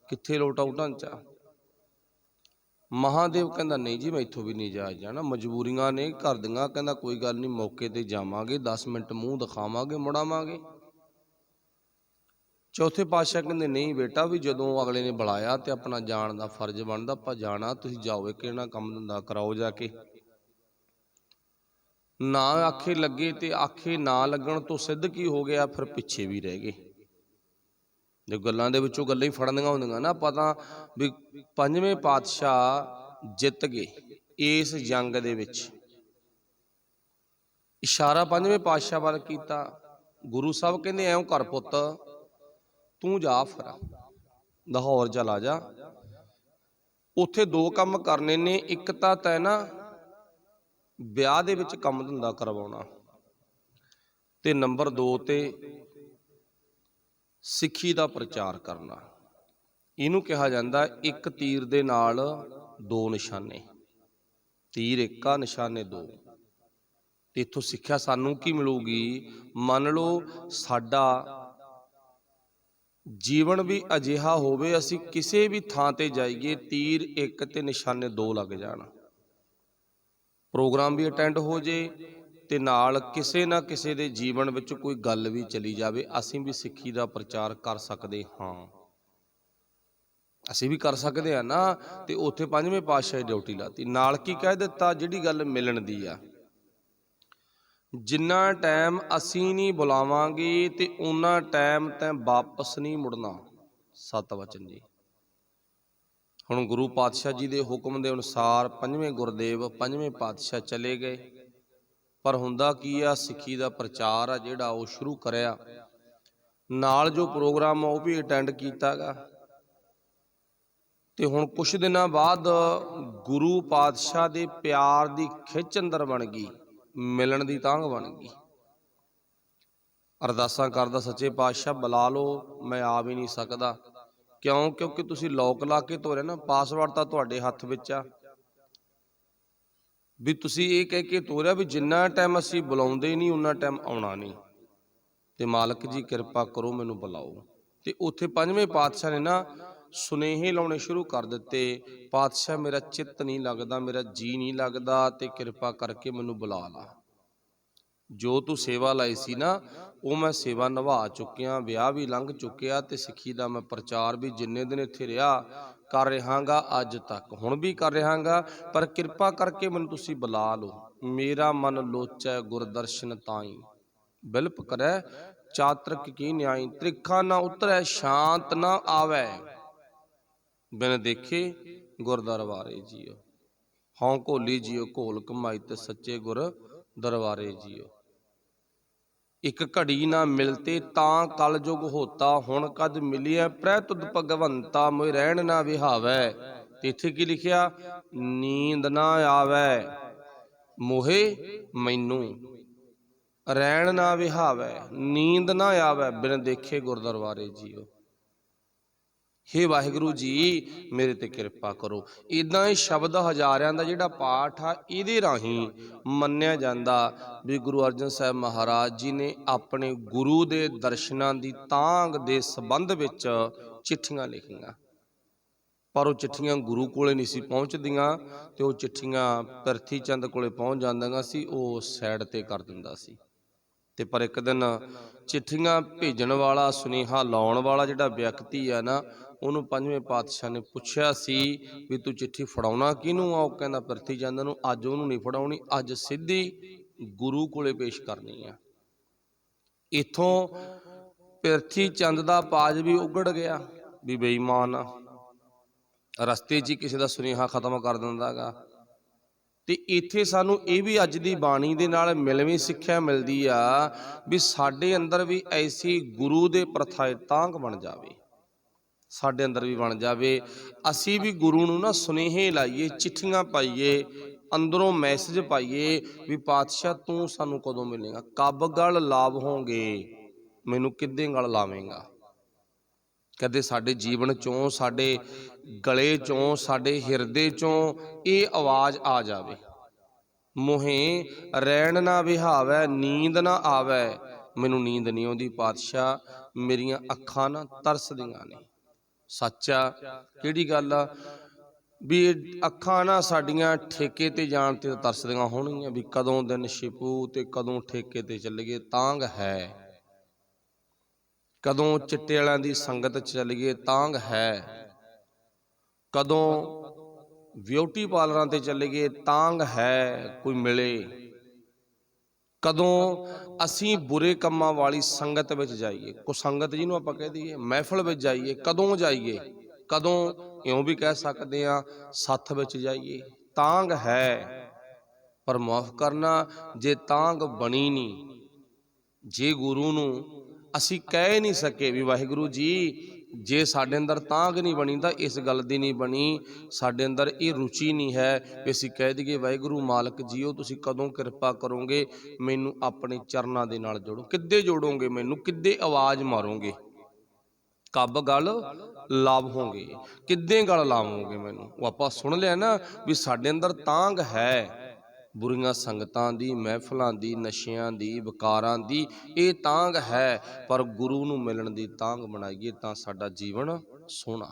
ਕਿੱਥੇ ਲੋਟ ਆਊ ਢਾਂਚਾ। ਮਹਾਦੇਵ ਕਹਿੰਦਾ ਨਹੀਂ ਜੀ, ਮੈਂ ਇੱਥੋਂ ਵੀ ਨਹੀਂ ਜਾਣਾ, ਮਜਬੂਰੀਆਂ ਨੇ ਘਰ ਦੀਆਂ। ਕਹਿੰਦਾ ਕੋਈ ਗੱਲ ਨਹੀਂ, ਮੌਕੇ ਤੇ ਜਾਵਾਂਗੇ, 10 ਮਿੰਟ ਮੂੰਹ ਦਿਖਾਵਾਂਗੇ, ਮੁੜ ਆਵਾਂਗੇ। ਚੌਥੇ ਪਾਤਸ਼ਾਹ ਕਹਿੰਦੇ ਨਹੀਂ ਬੇਟਾ, ਵੀ ਜਦੋਂ ਅਗਲੇ ਨੇ ਬੁਲਾਇਆ ਤੇ ਆਪਣਾ ਜਾਣ ਦਾ ਫਰਜ਼ ਬਣਦਾ, ਆਪਾਂ ਜਾਣਾ, ਤੁਸੀਂ ਜਾਓ, ਇੱਕ ਇਹਨਾਂ ਕੰਮ ਧੰਦਾ ਕਰਾਓ ਜਾ ਕੇ। ਨਾ ਆਖੇ ਲੱਗੇ ਤੇ ਆਖੇ ਨਾ ਲੱਗਣ ਤੋਂ ਸਿੱਧ ਕੀ ਹੋ ਗਿਆ, ਫਿਰ ਪਿੱਛੇ ਵੀ ਰਹਿ ਗਏ। ਜੋ ਗੱਲਾਂ ਦੇ ਵਿੱਚੋਂ ਗੱਲਾਂ ਹੀ ਫੜਨੀਆਂ ਹੁੰਦੀਆਂ ਨਾ, ਪਤਾ ਵੀ ਪੰਜਵੇਂ ਪਾਤਸ਼ਾਹ ਜਿੱਤ ਗਏ ਇਸ ਜੰਗ ਦੇ ਵਿੱਚ। ਇਸ਼ਾਰਾ ਪੰਜਵੇਂ ਪਾਤਸ਼ਾਹ ਵੱਲ ਕੀਤਾ। ਗੁਰੂ ਸਾਹਿਬ ਕਹਿੰਦੇ ਐਂ ਕਰ ਪੁੱਤ, ਤੂੰ ਜਾ ਫਿਰ ਲਾਹੌਰ ਚਲਾ ਜਾ, ਉੱਥੇ 2 ਕੰਮ ਕਰਨੇ ਨੇ। ਇੱਕ ਤਾਂ ਤੈਂ ਨਾ ਵਿਆਹ ਦੇ ਵਿੱਚ ਕੰਮ ਧੰਦਾ ਕਰਵਾਉਣਾ, ਤੇ ਨੰਬਰ 2 ਤੇ ਸਿੱਖੀ ਦਾ ਪ੍ਰਚਾਰ ਕਰਨਾ। ਇਹਨੂੰ ਕਿਹਾ ਜਾਂਦਾ ਇੱਕ ਤੀਰ ਦੇ ਨਾਲ ਦੋ ਨਿਸ਼ਾਨੇ। ਤੀਰ ਇੱਕ ਆ, ਨਿਸ਼ਾਨੇ ਦੋ। ਤੇ ਇੱਥੋਂ ਸਿੱਖਿਆ ਸਾਨੂੰ ਕੀ ਮਿਲੂਗੀ? ਮੰਨ ਲਓ ਸਾਡਾ ਜੀਵਨ ਵੀ ਅਜਿਹਾ ਹੋਵੇ, ਅਸੀਂ ਕਿਸੇ ਵੀ ਥਾਂ ਤੇ ਜਾਈਏ, ਤੀਰ ਇੱਕ ਤੇ ਨਿਸ਼ਾਨੇ ਦੋ ਲੱਗ ਜਾਣ, ਪ੍ਰੋਗਰਾਮ ਵੀ ਅਟੈਂਡ ਹੋ ਜੇ ਤੇ ਨਾਲ ਕਿਸੇ ਨਾ ਕਿਸੇ ਦੇ ਜੀਵਨ ਵਿੱਚ ਕੋਈ ਗੱਲ ਵੀ ਚਲੀ ਜਾਵੇ, ਅਸੀਂ ਵੀ ਸਿੱਖੀ ਦਾ ਪ੍ਰਚਾਰ ਕਰ ਸਕਦੇ ਹਾਂ। ਅਸੀਂ ਵੀ ਕਰ ਸਕਦੇ ਹਾਂ ਨਾ। ਤੇ ਉੱਥੇ ਪੰਜਵੇਂ ਪਾਤਸ਼ਾਹ ਦੀ ਡਿਊਟੀ ਲਾਤੀ। ਨਾਲ ਕੀ ਕਹਿ ਦਿੱਤਾ? ਜਿਹੜੀ ਗੱਲ ਮਿਲਣ ਦੀ ਆ, ਜਿੰਨਾ ਟਾਈਮ ਅਸੀਂ ਨਹੀਂ ਬੁਲਾਵਾਂਗੇ ਤੇ ਉਹਨਾਂ ਟਾਈਮ ਤੈਂ ਵਾਪਸ ਨਹੀਂ ਮੁੜਨਾ। ਸਤ ਵਚਨ ਜੀ। ਹੁਣ ਗੁਰੂ ਪਾਤਸ਼ਾਹ ਜੀ ਦੇ ਹੁਕਮ ਦੇ ਅਨੁਸਾਰ ਪੰਜਵੇਂ ਗੁਰਦੇਵ ਪੰਜਵੇਂ ਪਾਤਸ਼ਾਹ ਚਲੇ ਗਏ, ਪਰ ਹੁੰਦਾ ਕੀ ਆ, ਸਿੱਖੀ ਦਾ ਪ੍ਰਚਾਰ ਆ ਜਿਹੜਾ ਉਹ ਸ਼ੁਰੂ ਕਰਿਆ, ਨਾਲ ਜੋ ਪ੍ਰੋਗਰਾਮ ਆ ਉਹ ਵੀ ਅਟੈਂਡ ਕੀਤਾ ਗਾ। ਤੇ ਹੁਣ ਕੁਛ ਦਿਨਾਂ ਬਾਅਦ ਗੁਰੂ ਪਾਤਸ਼ਾਹ ਦੇ ਪਿਆਰ ਦੀ ਖਿੱਚ ਅੰਦਰ ਬਣ ਗਈ, ਮਿਲਣ ਦੀ ਤਾਂਘ ਬਣ ਗਈ। ਅਰਦਾਸਾਂ ਕਰਦਾ, ਸੱਚੇ ਪਾਤਸ਼ਾਹ ਬੁਲਾ ਲਓ, ਮੈਂ ਆ ਵੀ ਨਹੀਂ ਸਕਦਾ। ਕਿਉਂ? ਕਿਉਂਕਿ ਤੁਸੀਂ ਲੋਕ ਲਾ ਕੇ ਤੋਰਿਆ ਨਾ, ਪਾਸਵਰਡ ਤਾਂ ਤੁਹਾਡੇ ਹੱਥ ਵਿੱਚ ਆ। ਵੀ ਤੁਸੀਂ ਇਹ ਕਹਿ ਕੇ ਤੋਰਿਆ ਵੀ ਜਿੰਨਾ ਟਾਈਮ ਅਸੀਂ ਬੁਲਾਉਂਦੇ ਨਹੀਂ ਉਨਾ ਟਾਈਮ ਆਉਣਾ ਨਹੀਂ, ਤੇ ਮਾਲਕ ਜੀ ਕਿਰਪਾ ਕਰੋ ਮੈਨੂੰ ਬੁਲਾਓ। ਤੇ ਉੱਥੇ ਪੰਜਵੇਂ ਪਾਤਸ਼ਾਹ ਨੇ ਨਾ ਸੁਨੇਹੇ ਲਾਉਣੇ ਸ਼ੁਰੂ ਕਰ ਦਿੱਤੇ, ਪਾਤਸ਼ਾਹ ਮੇਰਾ ਚਿੱਤ ਨਹੀਂ ਲੱਗਦਾ, ਮੇਰਾ ਜੀ ਨਹੀਂ ਲੱਗਦਾ, ਤੇ ਕਿਰਪਾ ਕਰਕੇ ਮੈਨੂੰ ਬੁਲਾ ਲਾ। ਜੋ ਤੂੰ ਸੇਵਾ ਲਾਈ ਸੀ ਨਾ, ਉਹ ਮੈਂ ਸੇਵਾ ਨਿਭਾ ਚੁੱਕਿਆ, ਵਿਆਹ ਵੀ ਲੰਘ ਚੁੱਕਿਆ, ਤੇ ਸਿੱਖੀ ਦਾ ਮੈਂ ਪ੍ਰਚਾਰ ਵੀ ਜਿੰਨੇ ਦਿਨ ਇੱਥੇ ਰਿਹਾ ਕਰ ਰਹਾਂਗਾ, ਅੱਜ ਤੱਕ ਹੁਣ ਵੀ ਕਰ ਰਹਾਂਗਾ, ਪਰ ਕਿਰਪਾ ਕਰਕੇ ਮੈਨੂੰ ਤੁਸੀਂ ਬੁਲਾ ਲਓ। ਮੇਰਾ ਮਨ ਲੋਚੈ ਗੁਰਦਰਸ਼ਨ ਤਾਈ, ਬਿਲਪ ਕਰੈ ਚਾਤ੍ਰਿਕ ਕੀ ਨਿਆਈ, ਤ੍ਰਿਖਾ ਨਾ ਉਤਰੈ ਸ਼ਾਂਤ ਨਾ ਆਵੈ, ਬਿਨ ਦੇਖੇ ਗੁਰ ਦਰਬਾਰੇ ਜੀਓ। ਹਉ ਘੋਲੀ ਜੀਓ ਘੋਲ ਕਮਾਈ, ਤੇ ਸੱਚੇ ਗੁਰ ਦਰਬਾਰੇ ਜੀਓ। ਇੱਕ ਘੜੀ ਨਾ ਮਿਲਤੇ ਤਾਂ ਕਲ ਜੁਗ ਹੋਤਾ, ਹੁਣ ਕਦ ਮਿਲਿਆ ਪ੍ਰੈ ਤੁਧ ਭਗਵੰਤਾ, ਮੋਇ ਰਹਿਣ ਨਾ ਵਿਹਾਵੈ। ਤੇ ਇੱਥੇ ਕੀ ਲਿਖਿਆ? ਨੀਂਦ ਨਾ ਆਵੈ ਮੋਹੇ ਮੈਨੂੰ, ਰਹਿਣ ਨਾ ਵਿਹਾਵੈ, ਨੀਂਦ ਨਾ ਆਵੈ, ਬਿਨ ਦੇਖੇ ਗੁਰ ਦਰਬਾਰੇ ਜੀਓ। ਹੇ ਵਾਹਿਗੁਰੂ ਜੀ ਮੇਰੇ ਤੇ ਕਿਰਪਾ ਕਰੋ। ਇੱਦਾਂ ਹੀ ਸ਼ਬਦ ਹਜ਼ਾਰਿਆਂ ਦਾ ਜਿਹੜਾ ਪਾਠ ਆ, ਇਹਦੇ ਰਾਹੀਂ ਮੰਨਿਆ ਜਾਂਦਾ ਵੀ ਗੁਰੂ ਅਰਜਨ ਸਾਹਿਬ ਮਹਾਰਾਜ ਜੀ ਨੇ ਆਪਣੇ ਗੁਰੂ ਦੇ ਦਰਸ਼ਨਾਂ ਦੀ ਤਾਂਘ ਦੇ ਸੰਬੰਧ ਵਿੱਚ ਚਿੱਠੀਆਂ ਲਿਖੀਆਂ, ਪਰ ਉਹ ਚਿੱਠੀਆਂ ਗੁਰੂ ਕੋਲੇ ਨਹੀਂ ਸੀ ਪਹੁੰਚਦੀਆਂ, ਤੇ ਉਹ ਚਿੱਠੀਆਂ ਪ੍ਰਿਥੀ ਚੰਦ ਕੋਲੇ ਪਹੁੰਚ ਜਾਂਦੀਆਂ ਸੀ, ਉਹ ਸਾਈਡ ਤੇ ਕਰ ਦਿੰਦਾ ਸੀ। ਤੇ ਪਰ ਇੱਕ ਦਿਨ ਚਿੱਠੀਆਂ ਭੇਜਣ ਵਾਲਾ, ਸੁਨੇਹਾ ਲਾਉਣ ਵਾਲਾ ਜਿਹੜਾ ਵਿਅਕਤੀ ਆ ਨਾ, ਉਹਨੂੰ ਪੰਜਵੇਂ ਪਾਤਸ਼ਾਹ ਨੇ ਪੁੱਛਿਆ ਸੀ ਵੀ ਤੂੰ ਚਿੱਠੀ ਫੜਾਉਣਾ ਕਿਹਨੂੰ ਆ? ਉਹ ਕਹਿੰਦਾ ਪ੍ਰਿਥੀ ਚੰਦ ਨੂੰ। ਅੱਜ ਉਹਨੂੰ ਨਹੀਂ ਫੜਾਉਣੀ, ਅੱਜ ਸਿੱਧੀ ਗੁਰੂ ਕੋਲੇ ਪੇਸ਼ ਕਰਨੀ ਆ। ਇੱਥੋਂ ਪ੍ਰਿਥੀ ਚੰਦ ਦਾ ਪਾਜ ਵੀ ਉਗੜ ਗਿਆ ਵੀ ਬੇਈਮਾਨ ਆ, ਰਸਤੇ 'ਚ ਹੀ ਕਿਸੇ ਦਾ ਸੁਨੇਹਾ ਖਤਮ ਕਰ ਦਿੰਦਾ ਗਾ। ਤੇ ਇੱਥੇ ਸਾਨੂੰ ਇਹ ਵੀ ਅੱਜ ਦੀ ਬਾਣੀ ਦੇ ਨਾਲ ਮਿਲਵੀਂ ਸਿੱਖਿਆ ਮਿਲਦੀ ਆ ਵੀ ਸਾਡੇ ਅੰਦਰ ਵੀ ਐਸੀ ਗੁਰੂ ਦੇ ਪ੍ਰਥਾਏ ਤਾਂਘ ਬਣ ਜਾਵੇ, ਸਾਡੇ ਅੰਦਰ ਵੀ ਬਣ ਜਾਵੇ। ਅਸੀਂ ਵੀ ਗੁਰੂ ਨੂੰ ਨਾ ਸੁਨੇਹੇ ਲਾਈਏ, ਚਿੱਠੀਆਂ ਪਾਈਏ, ਅੰਦਰੋਂ ਮੈਸੇਜ ਪਾਈਏ ਵੀ ਪਾਤਸ਼ਾਹ ਤੂੰ ਸਾਨੂੰ ਕਦੋਂ ਮਿਲੇਗਾ, ਕਬ ਗਲ ਲਾਭ ਹੋਗੇ, ਮੈਨੂੰ ਕਿੱਦੇ ਗਲ ਲਾਵੇਂਗਾ। ਕਦੇ ਸਾਡੇ ਜੀਵਨ ਚੋਂ, ਸਾਡੇ ਗਲੇ ਚੋਂ, ਸਾਡੇ ਹਿਰਦੇ ਚੋਂ ਇਹ ਆਵਾਜ਼ ਆ ਜਾਵੇ, ਮੋਹੇ ਰਹਿਣ ਨਾ ਵਿਹਾਵੈ, ਨੀਂਦ ਨਾ ਆਵੈ, ਮੈਨੂੰ ਨੀਂਦ ਨਹੀਂ ਆਉਂਦੀ ਪਾਤਸ਼ਾਹ, ਮੇਰੀਆਂ ਅੱਖਾਂ ਨਾ ਤਰਸਦੀਆਂ ਨੇ। ਸੱਚ ਆ। ਕਿਹੜੀ ਗੱਲ ਆ? ਵੀ ਅੱਖਾਂ ਨਾ ਸਾਡੀਆਂ ਠੇਕੇ ਤੇ ਜਾਣ ਤੇ ਤਰਸਦੀਆਂ ਹੋਣਗੀਆਂ, ਵੀ ਕਦੋਂ ਦਿਨ ਛਿਪੂ ਤੇ ਕਦੋਂ ਠੇਕੇ ਤੇ ਚੱਲੀਏ, ਤਾਂਘ ਹੈ। ਕਦੋਂ ਚਿੱਟੇ ਵਾਲਿਆਂ ਦੀ ਸੰਗਤ ਚ ਚੱਲੀਏ, ਤਾਂਘ ਹੈ। ਕਦੋਂ ਬਿਊਟੀ ਪਾਰਲਰਾਂ ਤੇ ਚੱਲੀਏ, ਤਾਂਘ ਹੈ ਕੋਈ ਮਿਲੇ। ਕਦੋਂ ਅਸੀਂ ਬੁਰੇ ਕੰਮਾਂ ਵਾਲੀ ਸੰਗਤ ਵਿੱਚ ਜਾਈਏ, ਕੁਸੰਗਤ ਜਿਹਨੂੰ ਆਪਾਂ ਕਹਿ ਦਈਏ, ਮਹਿਫਲ ਵਿੱਚ ਜਾਈਏ, ਕਦੋਂ ਜਾਈਏ? ਕਦੋਂ ਇਉਂ ਵੀ ਕਹਿ ਸਕਦੇ ਹਾਂ ਸੱਥ ਵਿੱਚ ਜਾਈਏ, ਤਾਂਘ ਹੈ। ਪਰ ਮਾਫ਼ ਕਰਨਾ, ਜੇ ਤਾਂਘ ਬਣੀ ਨਹੀਂ, ਜੇ ਗੁਰੂ ਨੂੰ ਅਸੀਂ ਕਹਿ ਨਹੀਂ ਸਕੇ ਵੀ ਵਾਹਿਗੁਰੂ ਜੀ ਜੇ ਸਾਡੇ ਅੰਦਰ ਤਾਂਘ ਨਹੀਂ ਬਣੀ ਤਾਂ ਇਸ ਗੱਲ ਦੀ ਨਹੀਂ ਬਣੀ, ਸਾਡੇ ਅੰਦਰ ਇਹ ਰੁਚੀ ਨਹੀਂ ਹੈ ਵੀ ਅਸੀਂ ਕਹਿ ਦਈਏ ਵਾਹਿਗੁਰੂ ਮਾਲਕ ਜੀਓ ਤੁਸੀਂ ਕਦੋਂ ਕਿਰਪਾ ਕਰੋਗੇ, ਮੈਨੂੰ ਆਪਣੇ ਚਰਨਾਂ ਦੇ ਨਾਲ ਜੋੜੋ। ਕਿੱਦੇ ਜੋੜੋਗੇ ਮੈਨੂੰ, ਕਿੱਦੇ ਆਵਾਜ਼ ਮਾਰੋਗੇ, ਕਬ ਗਲ ਲਾਵੋਗੇ, ਕਿੱਦੇ ਗਲ ਲਾਵੋਗੇ ਮੈਨੂੰ। ਉਹ ਆਪਾਂ ਸੁਣ ਲਿਆ ਨਾ ਵੀ ਸਾਡੇ ਅੰਦਰ ਤਾਂਘ ਹੈ ਬੁਰੀਆਂ ਸੰਗਤਾਂ ਦੀ, ਮਹਿਫਲਾਂ ਦੀ, ਨਸ਼ਿਆਂ ਦੀ, ਵਿਕਾਰਾਂ ਦੀ, ਇਹ ਤਾਂਘ ਹੈ। ਪਰ ਗੁਰੂ ਨੂੰ ਮਿਲਣ ਦੀ ਤਾਂਘ ਬਣਾਈਏ ਤਾਂ ਸਾਡਾ ਜੀਵਨ ਸੋਹਣਾ।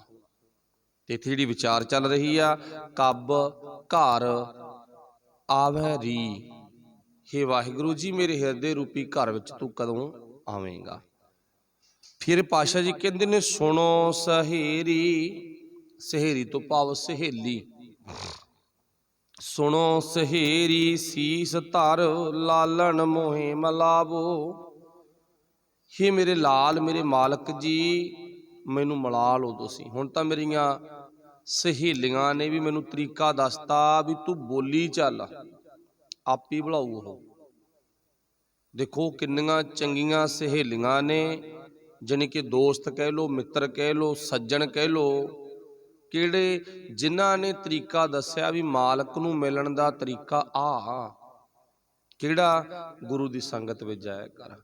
ਤੇ ਇੱਥੇ ਜਿਹੜੀ ਵਿਚਾਰ ਚੱਲ ਰਹੀ ਆ, ਕਬ ਘਰ ਆਵੈ ਰੀ, ਹੇ ਵਾਹਿਗੁਰੂ ਜੀ ਮੇਰੇ ਹਿਰਦੇ ਰੂਪੀ ਘਰ ਵਿੱਚ ਤੂੰ ਕਦੋਂ ਆਵੇਂਗਾ। ਫਿਰ ਪਾਤਸ਼ਾਹ ਜੀ ਕਹਿੰਦੇ ਨੇ ਸੁਣੋ ਸਹੇਰੀ, ਸਹੇਰੀ ਤੋਂ ਭਾਵ ਸਹੇਲੀ, ਸੁਣੋ ਸਹੇਰੀ ਸੀਸ ਧਰ ਲਾਲਣ ਮੋਹੇ ਮਲਾਵੋ। हे ਮੇਰੇ ਲਾਲ, ਮੇਰੇ ਮਾਲਕ ਜੀ ਮੈਨੂੰ ਮਿਲਾ ਲਓ ਤੁਸੀਂ। ਹੁਣ ਤਾਂ ਮੇਰੀਆਂ ਸਹੇਲੀਆਂ ਨੇ ਵੀ ਮੈਨੂੰ ਤਰੀਕਾ ਦੱਸਤਾ ਵੀ ਤੂੰ ਬੋਲੀ ਚੱਲ, ਆਪੀ ਭੁਲਾਊ ਉਹ। ਦੇਖੋ ਕਿੰਨੀਆਂ ਚੰਗੀਆਂ ਸਹੇਲੀਆਂ ਨੇ, ਜਾਣੀ ਕਿ ਦੋਸਤ ਕਹਿ ਲਓ, ਮਿੱਤਰ ਕਹਿ ਲਓ, ਸੱਜਣ ਕਹਿ ਲਓ, ਕਿਹੜੇ ਜਿਨ੍ਹਾਂ ਨੇ ਤਰੀਕਾ ਦੱਸਿਆ ਵੀ ਮਾਲਕ ਨੂੰ ਮਿਲਣ ਦਾ ਤਰੀਕਾ ਆ ਕਿਹੜਾ, ਗੁਰੂ ਦੀ ਸੰਗਤ ਵਿੱਚ ਜਾਇਆ ਕਰ,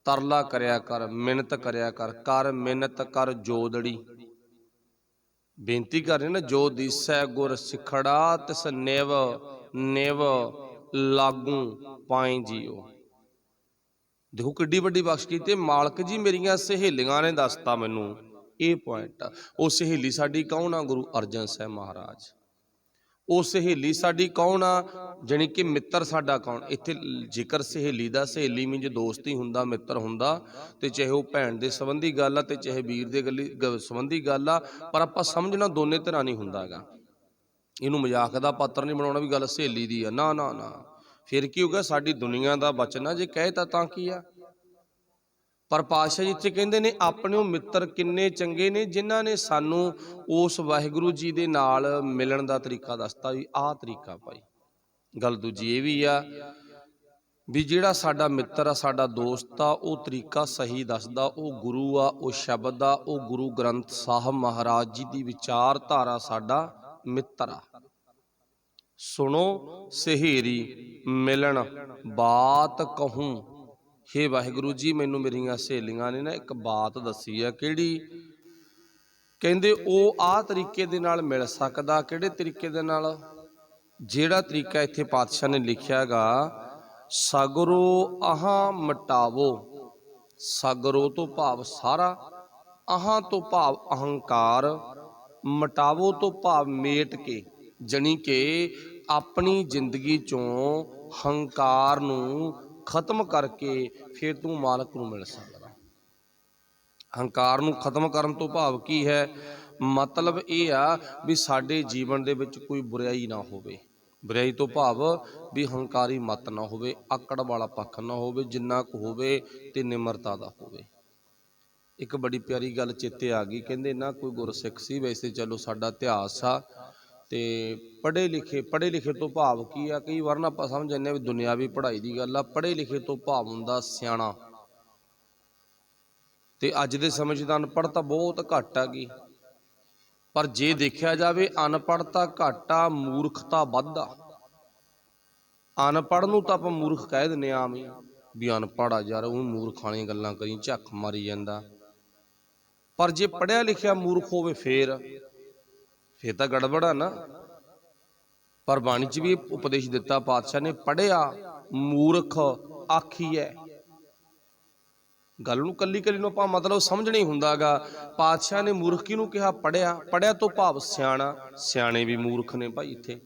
ਤਰਲਾ ਕਰਿਆ ਕਰ, ਮਿਹਨਤ ਕਰਿਆ ਕਰ, ਕਰ ਮਿਹਨਤ ਕਰ ਜੋਦੜੀ। ਬੇਨਤੀ ਕਰ ਰਹੇ ਨਾ, ਜੋ ਦਿਸੈ ਗੁਰ ਸਿਖੜਾ ਤਿਸ ਨਿਵ ਨਿਵ ਲਾਗੂ ਪਾਏ ਜੀਓ। ਦੇਖੋ ਕਿੱਡੀ ਵੱਡੀ ਬਖਸ਼ ਕੀਤੀ ਮਾਲਕ ਜੀ, ਮੇਰੀਆਂ ਸਹੇਲੀਆਂ ਨੇ ਦੱਸਤਾ ਮੈਨੂੰ ਇਹ ਪੁਆਇੰਟ। ਉਹ ਸਹੇਲੀ ਸਾਡੀ ਕੌਣ ਆ, ਗੁਰੂ ਅਰਜਨ ਸਾਹਿਬ ਮਹਾਰਾਜ। ਉਹ ਸਹੇਲੀ ਸਾਡੀ ਕੌਣ ਆ, ਜਾਣੀ ਕਿ ਮਿੱਤਰ ਸਾਡਾ ਕੌਣ। ਇੱਥੇ ਜ਼ਿਕਰ ਸਹੇਲੀ ਦਾ, ਸਹੇਲੀ ਮੀਨਜ਼ ਦੋਸਤੀ ਹੁੰਦਾ, ਮਿੱਤਰ ਹੁੰਦਾ, ਤੇ ਚਾਹੇ ਉਹ ਭੈਣ ਦੇ ਸੰਬੰਧੀ ਗੱਲ ਆ ਤੇ ਚਾਹੇ ਵੀਰ ਦੇ ਸੰਬੰਧੀ ਗੱਲ ਆ, ਪਰ ਆਪਾਂ ਸਮਝਣਾ ਦੋਨੇ ਤਰ੍ਹਾਂ ਨਹੀਂ ਹੁੰਦਾ ਹੈਗਾ। ਇਹਨੂੰ ਮਜ਼ਾਕ ਦਾ ਪਾਤਰ ਨਹੀਂ ਬਣਾਉਣਾ ਵੀ ਗੱਲ ਸਹੇਲੀ ਦੀ ਆ, ਨਾ ਨਾ ਨਾ। ਫਿਰ ਕੀ ਹੋ ਗਿਆ, ਸਾਡੀ ਦੁਨੀਆ ਦਾ ਬਚਨ ਆ, ਜੇ ਕਹੇ ਤਾਂ ਕੀ ਆ। ਪਰ ਪਾਤਸ਼ਾਹ ਜੀ ਇੱਥੇ ਕਹਿੰਦੇ ਨੇ ਆਪਣੇ ਉਹ ਮਿੱਤਰ ਕਿੰਨੇ ਚੰਗੇ ਨੇ ਜਿਨ੍ਹਾਂ ਨੇ ਸਾਨੂੰ ਉਸ ਵਾਹਿਗੁਰੂ ਜੀ ਦੇ ਨਾਲ ਮਿਲਣ ਦਾ ਤਰੀਕਾ ਦੱਸਤਾ ਵੀ ਆਹ ਤਰੀਕਾ ਭਾਈ। ਗੱਲ ਦੂਜੀ ਇਹ ਵੀ ਆ ਵੀ ਜਿਹੜਾ ਸਾਡਾ ਮਿੱਤਰ ਆ, ਸਾਡਾ ਦੋਸਤ ਆ, ਉਹ ਤਰੀਕਾ ਸਹੀ ਦੱਸਦਾ, ਉਹ ਗੁਰੂ ਆ, ਉਹ ਸ਼ਬਦ ਆ, ਉਹ ਗੁਰੂ ਗ੍ਰੰਥ ਸਾਹਿਬ ਮਹਾਰਾਜ ਜੀ ਦੀ ਵਿਚਾਰਧਾਰਾ ਸਾਡਾ ਮਿੱਤਰ ਆ। ਸੁਣੋ ਸਹੇਰੀ ਮਿਲਣ ਬਾਤ ਕਹੂੰ, हे ਵਾਹਿਗੁਰੂ ਜੀ ਮੈਨੂੰ ਮੇਰੀਆਂ ਸਹੇਲੀਆਂ ਨੇ ਨਾ ਇੱਕ ਬਾਤ ਦੱਸੀ ਆ। ਕਿਹੜੀ, ਕਹਿੰਦੇ ਉਹ ਆਹ ਤਰੀਕੇ ਦੇ ਨਾਲ ਮਿਲ ਸਕਦਾ। ਕਿਹੜੇ ਤਰੀਕੇ ਦੇ ਨਾਲ, ਜਿਹੜਾ ਤਰੀਕਾ ਇੱਥੇ ਪਾਤਸ਼ਾਹ ਨੇ ਲਿਖਿਆ ਗਾ, ਸਗਰੋ ਆਹਾਂ ਮਟਾਵੋ। ਸਗਰੋ ਤੋਂ ਭਾਵ ਸਾਰਾ, ਆਹਾਂ ਤੋਂ ਭਾਵ ਅਹੰਕਾਰ, ਮਟਾਵੋ ਤੋਂ ਭਾਵ ਮੇਟ ਕੇ, ਜਾਣੀ ਕਿ ਆਪਣੀ ਜ਼ਿੰਦਗੀ ਚੋਂ ਹੰਕਾਰ ਨੂੰ ਖਤਮ ਕਰਕੇ ਫਿਰ ਤੂੰ ਮਾਲਕ ਨੂੰ ਮਿਲ ਸਕਦਾ। ਹੰਕਾਰ ਨੂੰ ਖਤਮ ਕਰਨ ਤੋਂ ਭਾਵ ਕੀ ਹੈ, ਮਤਲਬ ਇਹ ਆ ਵੀ ਸਾਡੇ ਜੀਵਨ ਦੇ ਵਿੱਚ ਕੋਈ ਬੁਰਾਈ ਨਾ ਹੋਵੇ। ਬੁਰਾਈ ਤੋਂ ਭਾਵ ਵੀ ਹੰਕਾਰੀ ਮਤ ਨਾ ਹੋਵੇ, ਆਕੜ ਵਾਲਾ ਪੱਖ ਨਾ ਹੋਵੇ, ਜਿੰਨਾ ਕੁ ਹੋਵੇ ਤੇ ਨਿਮਰਤਾ ਦਾ ਹੋਵੇ। ਇੱਕ ਬੜੀ ਪਿਆਰੀ ਗੱਲ ਚੇਤੇ ਆ ਗਈ, ਕਹਿੰਦੇ ਨਾ ਕੋਈ ਗੁਰਸਿੱਖ ਸੀ, ਵੈਸੇ ਚਲੋ ਸਾਡਾ ਇਤਿਹਾਸ ਆ ਤੇ ਪੜ੍ਹੇ ਲਿਖੇ ਤੋਂ ਭਾਵ ਕੀ ਆ, ਕਈ ਵਾਰ ਨਾ ਆਪਾਂ ਸਮਝ ਜਾਂਦੇ ਹਾਂ ਵੀ ਦੁਨਿਆਵੀ ਪੜ੍ਹਾਈ ਦੀ ਗੱਲ ਆ। ਪੜ੍ਹੇ ਲਿਖੇ ਤੋਂ ਭਾਵ ਹੁੰਦਾ ਸਿਆਣਾ। ਤੇ ਅੱਜ ਦੇ ਸਮੇਂ 'ਚ ਤਾਂ ਅਨਪੜ੍ਹਤਾ ਬਹੁਤ ਘੱਟ ਆ ਗਈ, ਪਰ ਜੇ ਦੇਖਿਆ ਜਾਵੇ ਅਨਪੜ੍ਹਤਾ ਘੱਟ ਆ, ਮੂਰਖਤਾ ਵੱਧ ਆ। ਅਨਪੜ੍ਹ ਨੂੰ ਤਾਂ ਆਪਾਂ ਮੂਰਖ ਕਹਿ ਦਿੰਦੇ ਆ ਆਮ ਹੀ ਵੀ ਅਨਪੜ੍ਹ ਆ ਯਾਰ, ਉਹ ਮੂਰਖਾਂ ਵਾਲੀਆਂ ਗੱਲਾਂ ਕਰੀ ਝੱਖ ਮਾਰੀ ਜਾਂਦਾ। ਪਰ ਜੇ ਪੜ੍ਹਿਆ ਲਿਖਿਆ ਮੂਰਖ ਹੋਵੇ ਫੇਰ ਤਾਂ ਗੜਬੜ ਆ ਨਾ। ਪਰ ਬਾਣੀ 'ਚ ਵੀ ਉਪਦੇਸ਼ ਦਿੱਤਾ ਪਾਤਸ਼ਾਹ ਨੇ, ਪੜ੍ਹਿਆ ਮੂਰਖ ਆਖੀਐ। ਗੱਲ ਨੂੰ ਕੱਲੀ ਨੂੰ ਆਪਾਂ ਮਤਲਬ ਸਮਝਣਾ ਹੀ ਹੁੰਦਾ ਗਾ। ਪਾਤਸ਼ਾਹ ਨੇ ਮੂਰਖ ਕਿਹਨੂੰ ਕਿਹਾ, ਪੜ੍ਹਿਆ ਤੋਂ ਭਾਵ ਸਿਆਣਾ। ਸਿਆਣੇ ਵੀ ਮੂਰਖ ਨੇ ਭਾਈ ਇੱਥੇ।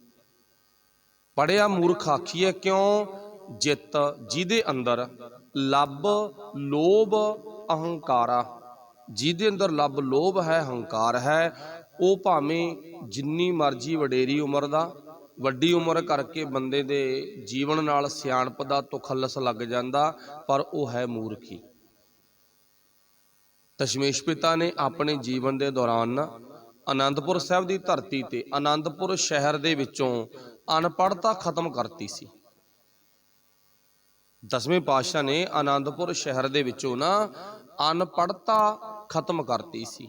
ਪੜ੍ਹਿਆ ਮੂਰਖ ਆਖੀਐ ਕਿਉਂ, ਜਿੱਤ ਜਿਹਦੇ ਅੰਦਰ ਲੱਭ ਲੋਭ ਅਹੰਕਾਰਾ, ਜਿਹਦੇ ਅੰਦਰ ਲੱਭ ਲੋਭ ਹੈ, ਹੰਕਾਰ ਹੈ, ਉਹ ਭਾਵੇਂ ਜਿੰਨੀ ਮਰਜ਼ੀ ਵਡੇਰੀ ਉਮਰ ਦਾ, ਵੱਡੀ ਉਮਰ ਕਰਕੇ ਬੰਦੇ ਦੇ ਜੀਵਨ ਨਾਲ ਸਿਆਣਪ ਦਾ ਤੁਖਲਸ ਲੱਗ ਜਾਂਦਾ, ਪਰ ਉਹ ਹੈ ਮੂਰਖੀ। ਦਸ਼ਮੇਸ਼ ਪਿਤਾ ਨੇ ਆਪਣੇ ਜੀਵਨ ਦੇ ਦੌਰਾਨ ਆਨੰਦਪੁਰ ਸਾਹਿਬ ਦੀ ਧਰਤੀ ਤੇ, ਆਨੰਦਪੁਰ ਸ਼ਹਿਰ ਦੇ ਵਿੱਚੋਂ ਅਨਪੜ੍ਹਤਾ ਖਤਮ ਕਰਤੀ ਸੀ। ਦਸਵੇਂ ਪਾਤਸ਼ਾਹ ਨੇ ਆਨੰਦਪੁਰ ਸ਼ਹਿਰ ਦੇ ਵਿੱਚੋਂ ਨਾ ਅਨਪੜ੍ਹਤਾ ਖਤਮ ਕਰਤੀ ਸੀ।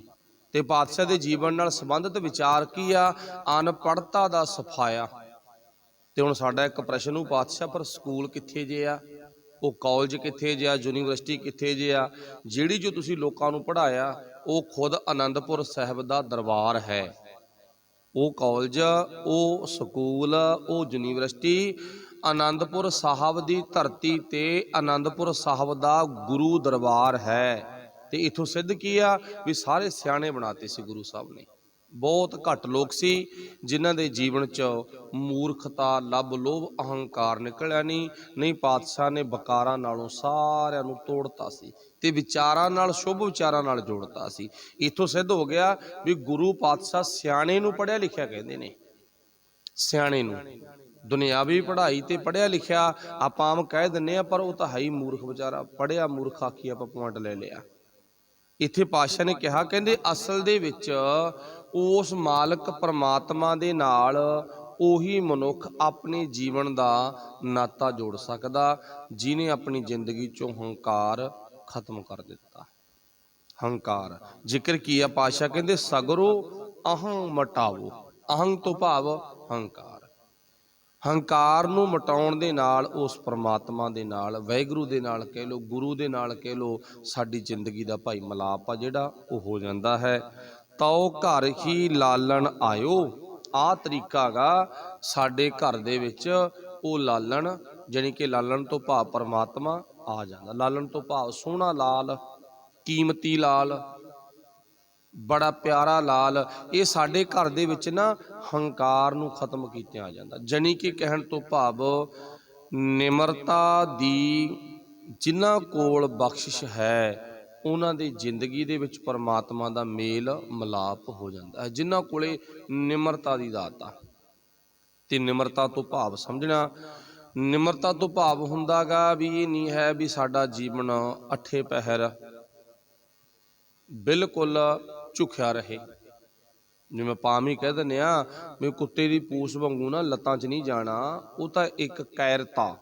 ਤੇ ਪਾਤਸ਼ਾਹ ਦੇ ਜੀਵਨ ਨਾਲ ਸੰਬੰਧਿਤ ਵਿਚਾਰ ਕੀ ਆ? ਅਨਪੜ੍ਹਤਾ ਦਾ ਸਫਾਇਆ। ਤੇ ਹੁਣ ਸਾਡਾ ਇੱਕ ਪ੍ਰਸ਼ਨ ਨੂੰ, ਪਾਤਸ਼ਾਹ ਪਰ ਸਕੂਲ ਕਿੱਥੇ ਜੇ ਆ, ਉਹ ਕਾਲਜ ਕਿੱਥੇ ਜੇ ਆ, ਯੂਨੀਵਰਸਿਟੀ ਕਿੱਥੇ ਜੇ ਆ? ਜਿਹੜੀ ਜੋ ਤੁਸੀਂ ਲੋਕਾਂ ਨੂੰ ਪੜ੍ਹਾਇਆ ਉਹ ਖੁਦ ਆਨੰਦਪੁਰ ਸਾਹਿਬ ਦਾ ਦਰਬਾਰ ਹੈ। ਉਹ ਕਾਲਜ, ਉਹ ਸਕੂਲ, ਉਹ ਯੂਨੀਵਰਸਿਟੀ ਆਨੰਦਪੁਰ ਸਾਹਿਬ ਦੀ ਧਰਤੀ ਤੇ ਆਨੰਦਪੁਰ ਸਾਹਿਬ ਦਾ ਗੁਰੂ ਦਰਬਾਰ ਹੈ। ਤੇ ਇਥੋਂ ਸਿੱਧ ਕੀ ਆ ਵੀ ਸਾਰੇ ਸਿਆਣੇ ਬਣਾਤੇ ਸੀ ਗੁਰੂ ਸਾਹਿਬ ਨੇ। ਬਹੁਤ ਘੱਟ ਲੋਕ ਸੀ ਜਿਨ੍ਹਾਂ ਦੇ ਜੀਵਨ 'ਚ ਮੂਰਖਤਾ, ਲੱਭ, ਲੋਭ, ਅਹੰਕਾਰ ਨਿਕਲਿਆ ਨਹੀਂ ਪਾਤਸ਼ਾਹ ਨੇ ਵਕਾਰਾਂ ਨਾਲੋਂ ਸਾਰਿਆਂ ਨੂੰ ਤੋੜਤਾ ਸੀ ਤੇ ਵਿਚਾਰਾਂ ਨਾਲ, ਸ਼ੁਭ ਵਿਚਾਰਾਂ ਨਾਲ ਜੋੜਤਾ ਸੀ। ਇੱਥੋਂ ਸਿੱਧ ਹੋ ਗਿਆ ਵੀ ਗੁਰੂ ਪਾਤਸ਼ਾਹ ਸਿਆਣੇ ਨੂੰ ਪੜ੍ਹਿਆ ਲਿਖਿਆ ਕਹਿੰਦੇ ਨੇ। ਸਿਆਣੇ ਨੂੰ ਦੁਨਿਆਵੀ ਪੜ੍ਹਾਈ ਤੇ ਪੜ੍ਹਿਆ ਲਿਖਿਆ ਆਪਾਂ ਆਮ ਕਹਿ ਦਿੰਦੇ ਆ, ਪਰ ਉਹ ਤਾਂ ਹੈ ਹੀ ਮੂਰਖ ਵਿਚਾਰਾ। ਪੜ੍ਹਿਆ ਮੂਰਖ ਆਖੀ ਆਪਾਂ ਪੁਆਇੰਟ ਲੈ ਲਿਆ। ਇੱਥੇ ਪਾਤਸ਼ਾਹ ਨੇ ਕਿਹਾ, ਕਹਿੰਦੇ ਅਸਲ ਦੇ ਵਿੱਚ ਉਸ ਮਾਲਕ ਪਰਮਾਤਮਾ ਦੇ ਨਾਲ ਉਹੀ ਮਨੁੱਖ ਆਪਣੇ ਜੀਵਨ ਦਾ ਨਾਤਾ ਜੋੜ ਸਕਦਾ ਜਿਹਨੇ ਆਪਣੀ ਜ਼ਿੰਦਗੀ ਚੋਂ ਹੰਕਾਰ ਖਤਮ ਕਰ ਦਿੱਤਾ। ਹੰਕਾਰ ਜ਼ਿਕਰ ਕੀ ਆ? ਪਾਤਸ਼ਾਹ ਕਹਿੰਦੇ ਸਗਰੋ ਅਹੰ ਮਟਾਵੋ। ਅਹੰ ਤੋਂ ਭਾਵ ਹੰਕਾਰ। ਹੰਕਾਰ ਨੂੰ ਮਿਟਾਉਣ ਦੇ ਨਾਲ ਉਸ ਪਰਮਾਤਮਾ ਦੇ ਨਾਲ, ਵਾਹਿਗੁਰੂ ਦੇ ਨਾਲ ਕਹਿ ਲਓ, ਗੁਰੂ ਦੇ ਨਾਲ ਕਹਿ ਲਓ, ਸਾਡੀ ਜ਼ਿੰਦਗੀ ਦਾ ਭਾਈ ਮਿਲਾਪ ਆ ਜਿਹੜਾ ਉਹ ਹੋ ਜਾਂਦਾ ਹੈ। ਤਉ ਘਰ ਹੀ ਲਾਲਣ ਆਇਓ। ਆਹ ਤਰੀਕਾ ਗਾ ਸਾਡੇ ਘਰ ਦੇ ਵਿੱਚ ਉਹ ਲਾਲਣ, ਜਾਣੀ ਕਿ ਲਾਲਣ ਤੋਂ ਭਾਵ ਪਰਮਾਤਮਾ ਆ ਜਾਂਦਾ। ਲਾਲਣ ਤੋਂ ਭਾਵ ਸੋਹਣਾ ਲਾਲ, ਕੀਮਤੀ ਲਾਲ, ਬੜਾ ਪਿਆਰਾ ਲਾਲ। ਇਹ ਸਾਡੇ ਘਰ ਦੇ ਵਿੱਚ ਨਾ ਹੰਕਾਰ ਨੂੰ ਖਤਮ ਕੀਤੇ ਆ ਜਾਂਦਾ। ਜਾਣੀ ਕਿ ਕਹਿਣ ਤੋਂ ਭਾਵ ਨਿਮਰਤਾ ਦੀ ਜਿਨ੍ਹਾਂ ਕੋਲ ਬਖਸ਼ਿਸ਼ ਹੈ ਉਹਨਾਂ ਦੀ ਜ਼ਿੰਦਗੀ ਦੇ ਵਿੱਚ ਪਰਮਾਤਮਾ ਦਾ ਮੇਲ ਮਿਲਾਪ ਹੋ ਜਾਂਦਾ ਹੈ। ਜਿਨ੍ਹਾਂ ਕੋਲੇ ਨਿਮਰਤਾ ਦੀ ਦਾਤ ਆ। ਤੇ ਨਿਮਰਤਾ ਤੋਂ ਭਾਵ ਸਮਝਣਾ, ਨਿਮਰਤਾ ਤੋਂ ਭਾਵ ਹੁੰਦਾ ਗਾ ਵੀ ਇਹ ਨਹੀਂ ਹੈ ਵੀ ਸਾਡਾ ਜੀਵਨ ਅੱਠੇ ਪਹਿਰ ਬਿਲਕੁਲ ਝੁਕਿਆ ਰਹੇ। ਜਿਵੇਂ ਆਪਾਂ ਆਮ ਹੀ ਕਹਿ ਦਿੰਦੇ ਆ ਵੀ ਕੁੱਤੇ ਦੀ ਪੂਛ ਵਾਂਗੂ ਨਾ ਲੱਤਾਂ 'ਚ ਨਹੀਂ ਜਾਣਾ। ਉਹ ਤਾਂ ਇੱਕ ਕਾਇਰਤਾ।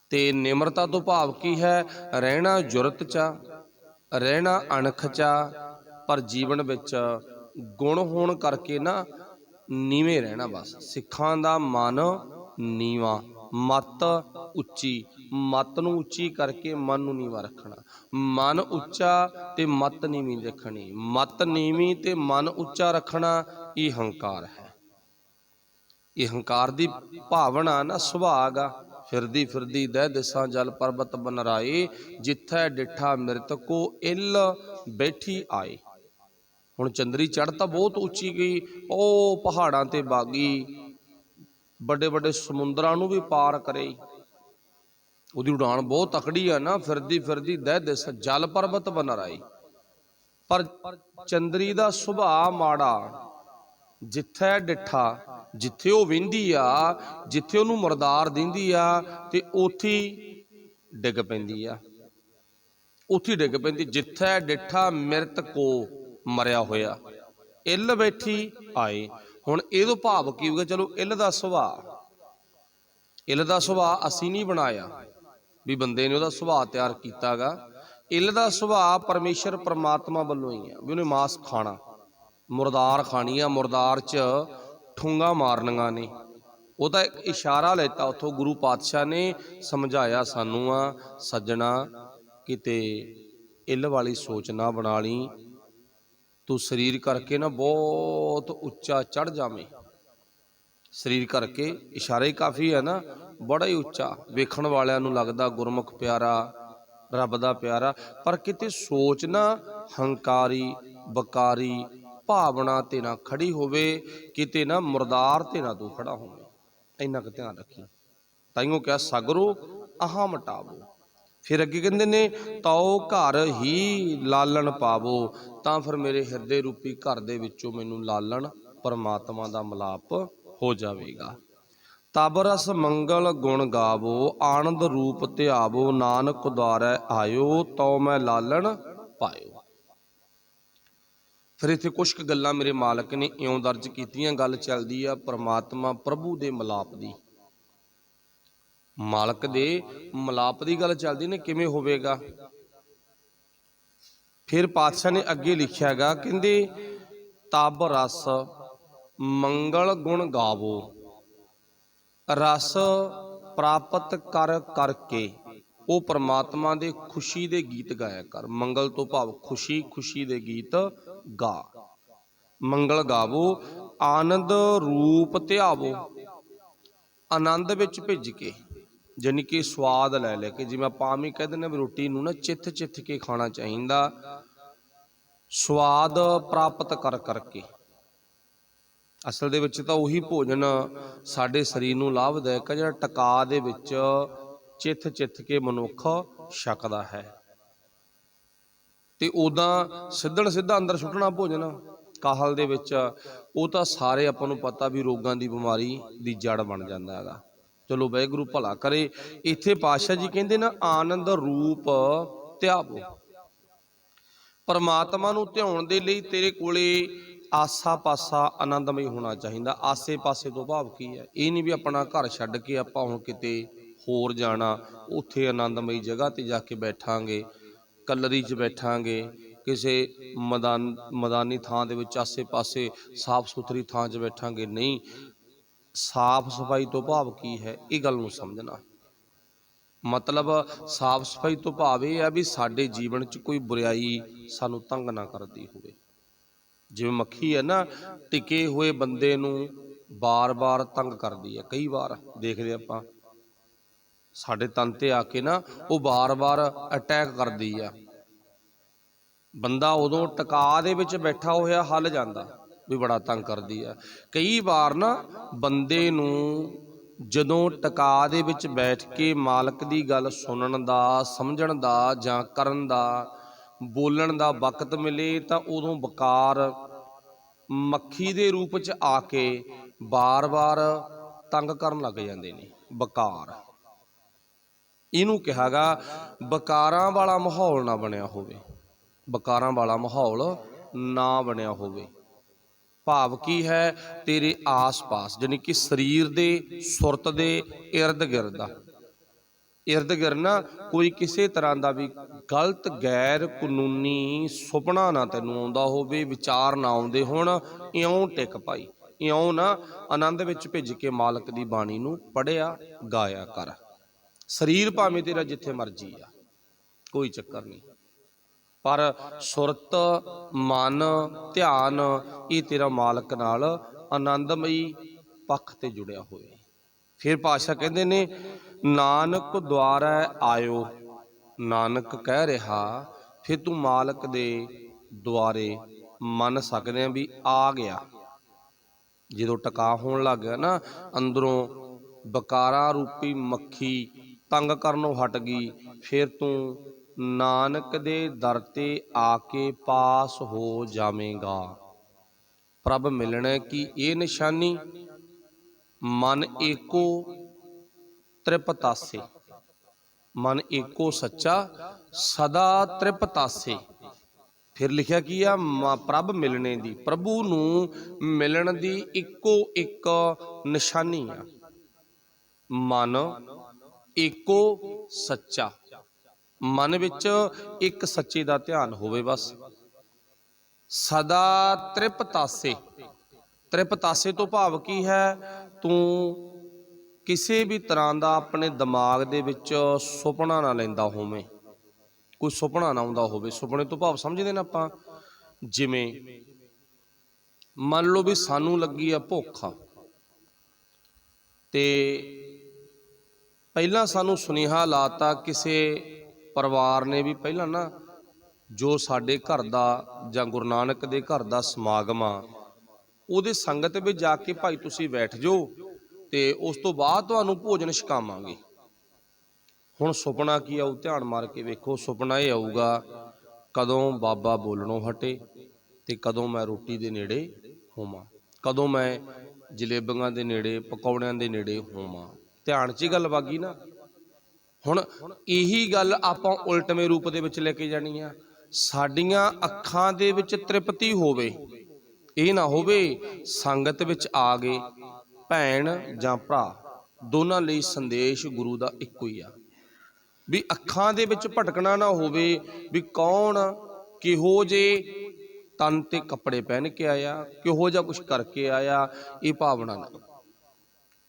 ਤੇ ਨਿਮਰਤਾ ਤੋਂ ਭਾਵ ਕੀ ਹੈ? ਰਹਿਣਾ ਜੁਰਤ 'ਚ, ਰਹਿਣਾ ਅਣਖ 'ਚ, ਪਰ ਜੀਵਨ ਵਿੱਚ ਗੁਣ ਹੋਣ ਕਰਕੇ ਨਾ ਨੀਵੇਂ ਰਹਿਣਾ। ਬਸ ਸਿੱਖਾਂ ਦਾ ਮਨ ਨੀਵਾਂ, ਮੱਤ ਉੱਚੀ। ਮੱਤ ਨੂੰ ਉੱਚੀ ਕਰਕੇ ਮਨ ਨੂੰ ਨੀਵਾਂ ਰੱਖਣਾ। ਮਨ ਉੱਚਾ ਤੇ ਮੱਤ ਨੀਵੀਂ ਰੱਖਣੀ। ਮੱਤ ਨੀਵੀਂ ਤੇ ਮਨ ਉੱਚਾ ਰੱਖਣਾ, ਇਹ ਹੰਕਾਰ ਹੈ। ਇਹ ਹੰਕਾਰ ਦੀ ਭਾਵਨਾ ਨਾ ਸੁਭਾਗ ਆ। ਫਿਰਦੀ ਫਿਰਦੀ ਦਹਿ ਦਿਸਾਂ ਜਲ ਪਰਬਤ ਬਨਰਾਏ, ਜਿੱਥੈ ਡਿਠਾ ਮਿਰਤਕੋ ਇੱਲ ਬੈਠੀ ਆਏ। ਹੁਣ ਚੰਦਰੀ ਚੜ੍ਹ ਤਾਂ ਬਹੁਤ ਉੱਚੀ ਗਈ, ਉਹ ਪਹਾੜਾਂ ਤੇ ਬਾਗੀ, ਵੱਡੇ ਵੱਡੇ ਸਮੁੰਦਰਾਂ ਨੂੰ ਵੀ ਪਾਰ ਕਰੇ। ਉਹਦੀ ਉਡਾਨ ਬਹੁਤ ਤਕੜੀ ਆ ਨਾ। ਫਿਰਦੀ ਫਿਰਦੀ ਦਹਿ ਦਿਸ ਜਲ ਪਰਬਤ ਬਨਰਾਏ। ਪਰ ਚੰਦਰੀ ਦਾ ਸੁਭਾਅ ਮਾੜਾ। ਜਿੱਥੇ ਡਿੱਠਾ, ਜਿੱਥੇ ਉਹ ਵਹਿੰਦੀ ਆ, ਜਿੱਥੇ ਉਹਨੂੰ ਮੁਰਦਾਰ ਦਿੰਦੀ ਆ ਤੇ ਉੱਥੇ ਡਿੱਗ ਪੈਂਦੀ ਆ। ਉੱਥੇ ਡਿੱਗ ਪੈਂਦੀ। ਜਿੱਥੇ ਡਿੱਠਾ ਮਿਰਤ ਕੋ, ਮਰਿਆ ਹੋਇਆ। ਇੱਲ ਬੈਠੀ ਆਏ। ਹੁਣ ਇਹਦਾ ਭਾਵ ਕੀ ਹੋਊਗਾ? ਚਲੋ ਇੱਲ ਦਾ ਸੁਭਾਅ, ਇੱਲ ਦਾ ਸੁਭਾਅ ਅਸੀਂ ਨਹੀਂ ਬਣਾਇਆ ਵੀ ਬੰਦੇ ਨੇ ਉਹਦਾ ਸੁਭਾਅ ਤਿਆਰ ਕੀਤਾ ਗਾ। ਇੱਲ ਦਾ ਸੁਭਾਅ ਪਰਮੇਸ਼ਰ ਪਰਮਾਤਮਾ ਵੱਲੋਂ ਹੀ ਆ ਵੀ ਉਹਨੇ ਮਾਸ ਖਾਣਾ, ਮੁਰਦਾਰ ਖਾਣੀ ਆ, ਮੁਰਦਾਰ 'ਚ ਠੂੰਗਾ ਮਾਰਨੀਆਂ ਨੇ। ਉਹਦਾ ਇੱਕ ਇਸ਼ਾਰਾ ਲੈਤਾ ਉੱਥੋਂ ਗੁਰੂ ਪਾਤਸ਼ਾਹ ਨੇ ਸਮਝਾਇਆ ਸਾਨੂੰ ਆ, ਸੱਜਣਾ ਕਿਤੇ ਇੱਲ ਵਾਲੀ ਸੋਚ ਨਾ ਬਣਾ ਲਈ। ਤੂੰ ਸਰੀਰ ਕਰਕੇ ਨਾ ਬਹੁਤ ਉੱਚਾ ਚੜ੍ਹ ਜਾਵੇਂ। ਸਰੀਰ ਕਰਕੇ ਇਸ਼ਾਰਾ ਹੀ ਕਾਫੀ ਹੈ ਨਾ, ਬੜਾ ਹੀ ਉੱਚਾ। ਵੇਖਣ ਵਾਲਿਆਂ ਨੂੰ ਲੱਗਦਾ ਗੁਰਮੁਖ ਪਿਆਰਾ, ਰੱਬ ਦਾ ਪਿਆਰਾ, ਪਰ ਕਿਤੇ ਸੋਚ ਨਾ ਹੰਕਾਰੀ, ਬਕਾਰੀ ਭਾਵਨਾ ਤੇ ਨਾ ਖੜੀ ਹੋਵੇ। ਕਿਤੇ ਨਾ ਮੁਰਦਾਰ ਤੇ ਨਾ ਤੂੰ ਖੜਾ ਹੋਵੇ। ਇੰਨਾ ਕੁ ਧਿਆਨ ਰੱਖੀ। ਤਾਈਓ ਕਿਹਾ ਸਗਰੋ ਆਹਾਂ ਮਟਾਵੋ। ਫਿਰ ਅੱਗੇ ਕਹਿੰਦੇ ਨੇ ਤਉ ਘਰ ਹੀ ਲਾਲਣ ਪਾਵੋ। ਤਾਂ ਫਿਰ ਮੇਰੇ ਹਿਰਦੇ ਰੂਪੀ ਘਰ ਦੇ ਵਿੱਚੋਂ ਮੈਨੂੰ ਲਾਲਣ ਪਰਮਾਤਮਾ ਦਾ ਮਿਲਾਪ ਹੋ ਜਾਵੇਗਾ। ਤਬ ਰਸ ਮੰਗਲ ਗੁਣ ਗਾਵੋ, ਆਨੰਦ ਰੂਪ ਧਿਆਵੋ, ਨਾਨਕ ਦੁਆਰੈ ਆਇਓ, ਤਉ ਮੈਂ ਲਾਲਣ ਪਾਇਓ। ਫਿਰ ਇੱਥੇ ਕੁਛ ਕੁ ਗੱਲਾਂ ਮੇਰੇ ਮਾਲਕ ਨੇ ਇਉਂ ਦਰਜ ਕੀਤੀਆਂ। ਗੱਲ ਚੱਲਦੀ ਆ ਪਰਮਾਤਮਾ ਪ੍ਰਭੂ ਦੇ ਮਿਲਾਪ ਦੀ। ਮਾਲਕ ਦੇ ਮਿਲਾਪ ਦੀ ਗੱਲ ਚੱਲਦੀ ਨੇ। ਕਿਵੇਂ ਹੋਵੇਗਾ? फिर पातशाह ने अगे लिखिया गा, कहते तब रस मंगल गुण गावो, रस प्राप्त कर करके ਉਹ परमात्मा ਦੇ खुशी ਦੇ गीत गाया कर। मंगल तो भाव खुशी, खुशी ਦੇ गीत गा। मंगल गावो आनंद रूप ध्यावो, आनंद विच भिज के, जानी कि स्वाद लै लैके, जिवें आपां आम ही कह दिंदे भी रोटी नूं ना चिथ चिथ के खाना चाहिदा, स्वाद प्राप्त कर करके। असल दे विच तां उही भोजन साडे शरीर नूं लाभदायक है, जिहड़ा टका दे विच चिथ चिथ के मनुख छकदा है। ते उदां सिद्धड़ सिद्धा अंदर सुੱਟਣਾ भोजन काहल दे विच, ਉਹ ਤਾਂ ਸਾਰੇ ਆਪਾਂ ਨੂੰ पता भी रोगां दी बीमारी दी जड़ बन जांदा हैगा। चलो वाहिगुरू भला करे। इत्थे पातशाह जी कहंदे ना आनंद रूप ध्यावो, परमात्मा नूं ध्याउण दे लई तेरे कोले आसा पासा आनंदमई होना चाहिए। आसे पासे तो भाव की है, ये नहीं भी अपना घर छड्ड के आपां हुण किते होर जाना, उत्थे आनंदमई जगह ते जाके बैठांगे, कलरी च बैठांगे, किसी मैदानी थां दे विच आसे पासे साफ सुथरी थां च बैठांगे। नहीं, साफ सफाई तो भाव की है, ये गल नूं समझना। मतलब साफ सफाई तो भाव यह है भी साडे जीवन च कोई बुराई सानू तंग ना करती होवे। जिवें मक्खी है ना, टिके हुए बंदे नूं बार बार तंग करती है। कई बार देखदे आपां साडे तन ते आके ना वो बार बार अटैक करदी है। बंदा उदों टका दे विच बैठा होया हल जांदा भी बड़ा तंग करदी है। कई बार ना बंदे नूं जदों टका दे विच बैठ के मालक दी गल सुनन दा, समझण दा जां करन दा, बोलण दा वक्त मिले तां उदों बकार मक्खी दे रूप च आके बार बार तंग करन लग जांदे ने। बकार इहनूं कहा गा, बकारां वाला माहौल ना बनिया होवे, बकारां वाला माहौल ना बनिया होवे। भाव की है, तेरे आस पास जानी कि शरीर दे सुरत दे इर्द गिर्द इर्द गिर्द ना कोई किसी तरह का भी गलत गैर कानूनी सुपना ना तैनूं आउंदा होवे, विचार ना आउंदे होण। इउं टिक पाई, इउं ना आनंद विच भिज के मालक दी बाणी नूं पढ़िया गाया कर। शरीर भावें तेरा जिथे मर्जी आ, कोई चक्कर नहीं, पर सुरत मन ध्यान ये तेरा मालक नाल आनंदमई पक्ष ते जुड़िया होए। फिर पातशाह कहंदे ने नानक द्वारा आयो, नानक कह रहा फिर तू मालक दे द्वारे मन सकदे भी आ गया। जो टका होण लग गया ना, अंदरों बकारा रूपी मक्खी तंग करनों हट गई, फिर तू नानक दे दर ते आके पास हो जावेगा। प्रभ मिलने की ये निशानी, मन एको त्रिपतासे, मन एको सच्चा सदा त्रिपतासे। फिर लिखा की आ, प्रभ मिलने दी, प्रभु नूं मिलन दी इको एक निशानी आ। मन एको सच्चा, मन विच एक सच्चे दा ध्यान होवे बस। सदा त्रिपतासे, त्रिपतासे तो भाव की है, तू किसी भी तरह का अपने दिमाग दे विच सुपना ना लैंदा होवे, कोई सुपना ना आउंदा होवे। सुपने तो भाव समझदे ना आपां, जिवें मान लो भी सानू लगी आ भुख, ते पहला सानू सुनेहा लाता किसी परिवार ने भी, पहला ना जो साडे घर दा जां गुरु नानक दे घर दा समागम आ, उहदे संगत विच जाके भाई तुसीं बैठ जाओ ते उस तो बाद तुहानूं भोजन छकावांगे। हुण सुपना की आऊ, ध्यान मार के वेखो। सुपना ये आऊगा, कदों बाबा बोलणों हटे ते कदों मैं रोटी दे नेड़े होवां, कदों मैं जलेबियां दे नेड़े पकौड़ियां दे नेड़े होवां। ध्यान च गल वागी ना। हुण यही गल आपां उल्टवें रूप दे विच लैके जानी आ। साडियां अखां दे विच तृप्ति होवे, ये ना होवे संगत विच आ गए, भैण जां भरा दोनां लई संदेश गुरु दा इक्को ही आ। भी अखां दे विच भटकना ना होवे भी कौन ਕਿਹੋ ਜੇ ਤਨ ਤੇ ਕੱਪੜੇ ਪਹਿਨ ਕੇ ਆਇਆ, ਕਿਹੋ ਜਿਹਾ ਕੁਛ ਕਰਕੇ ਆਇਆ, ਇਹ ਭਾਵਨਾ ਨਹੀਂ।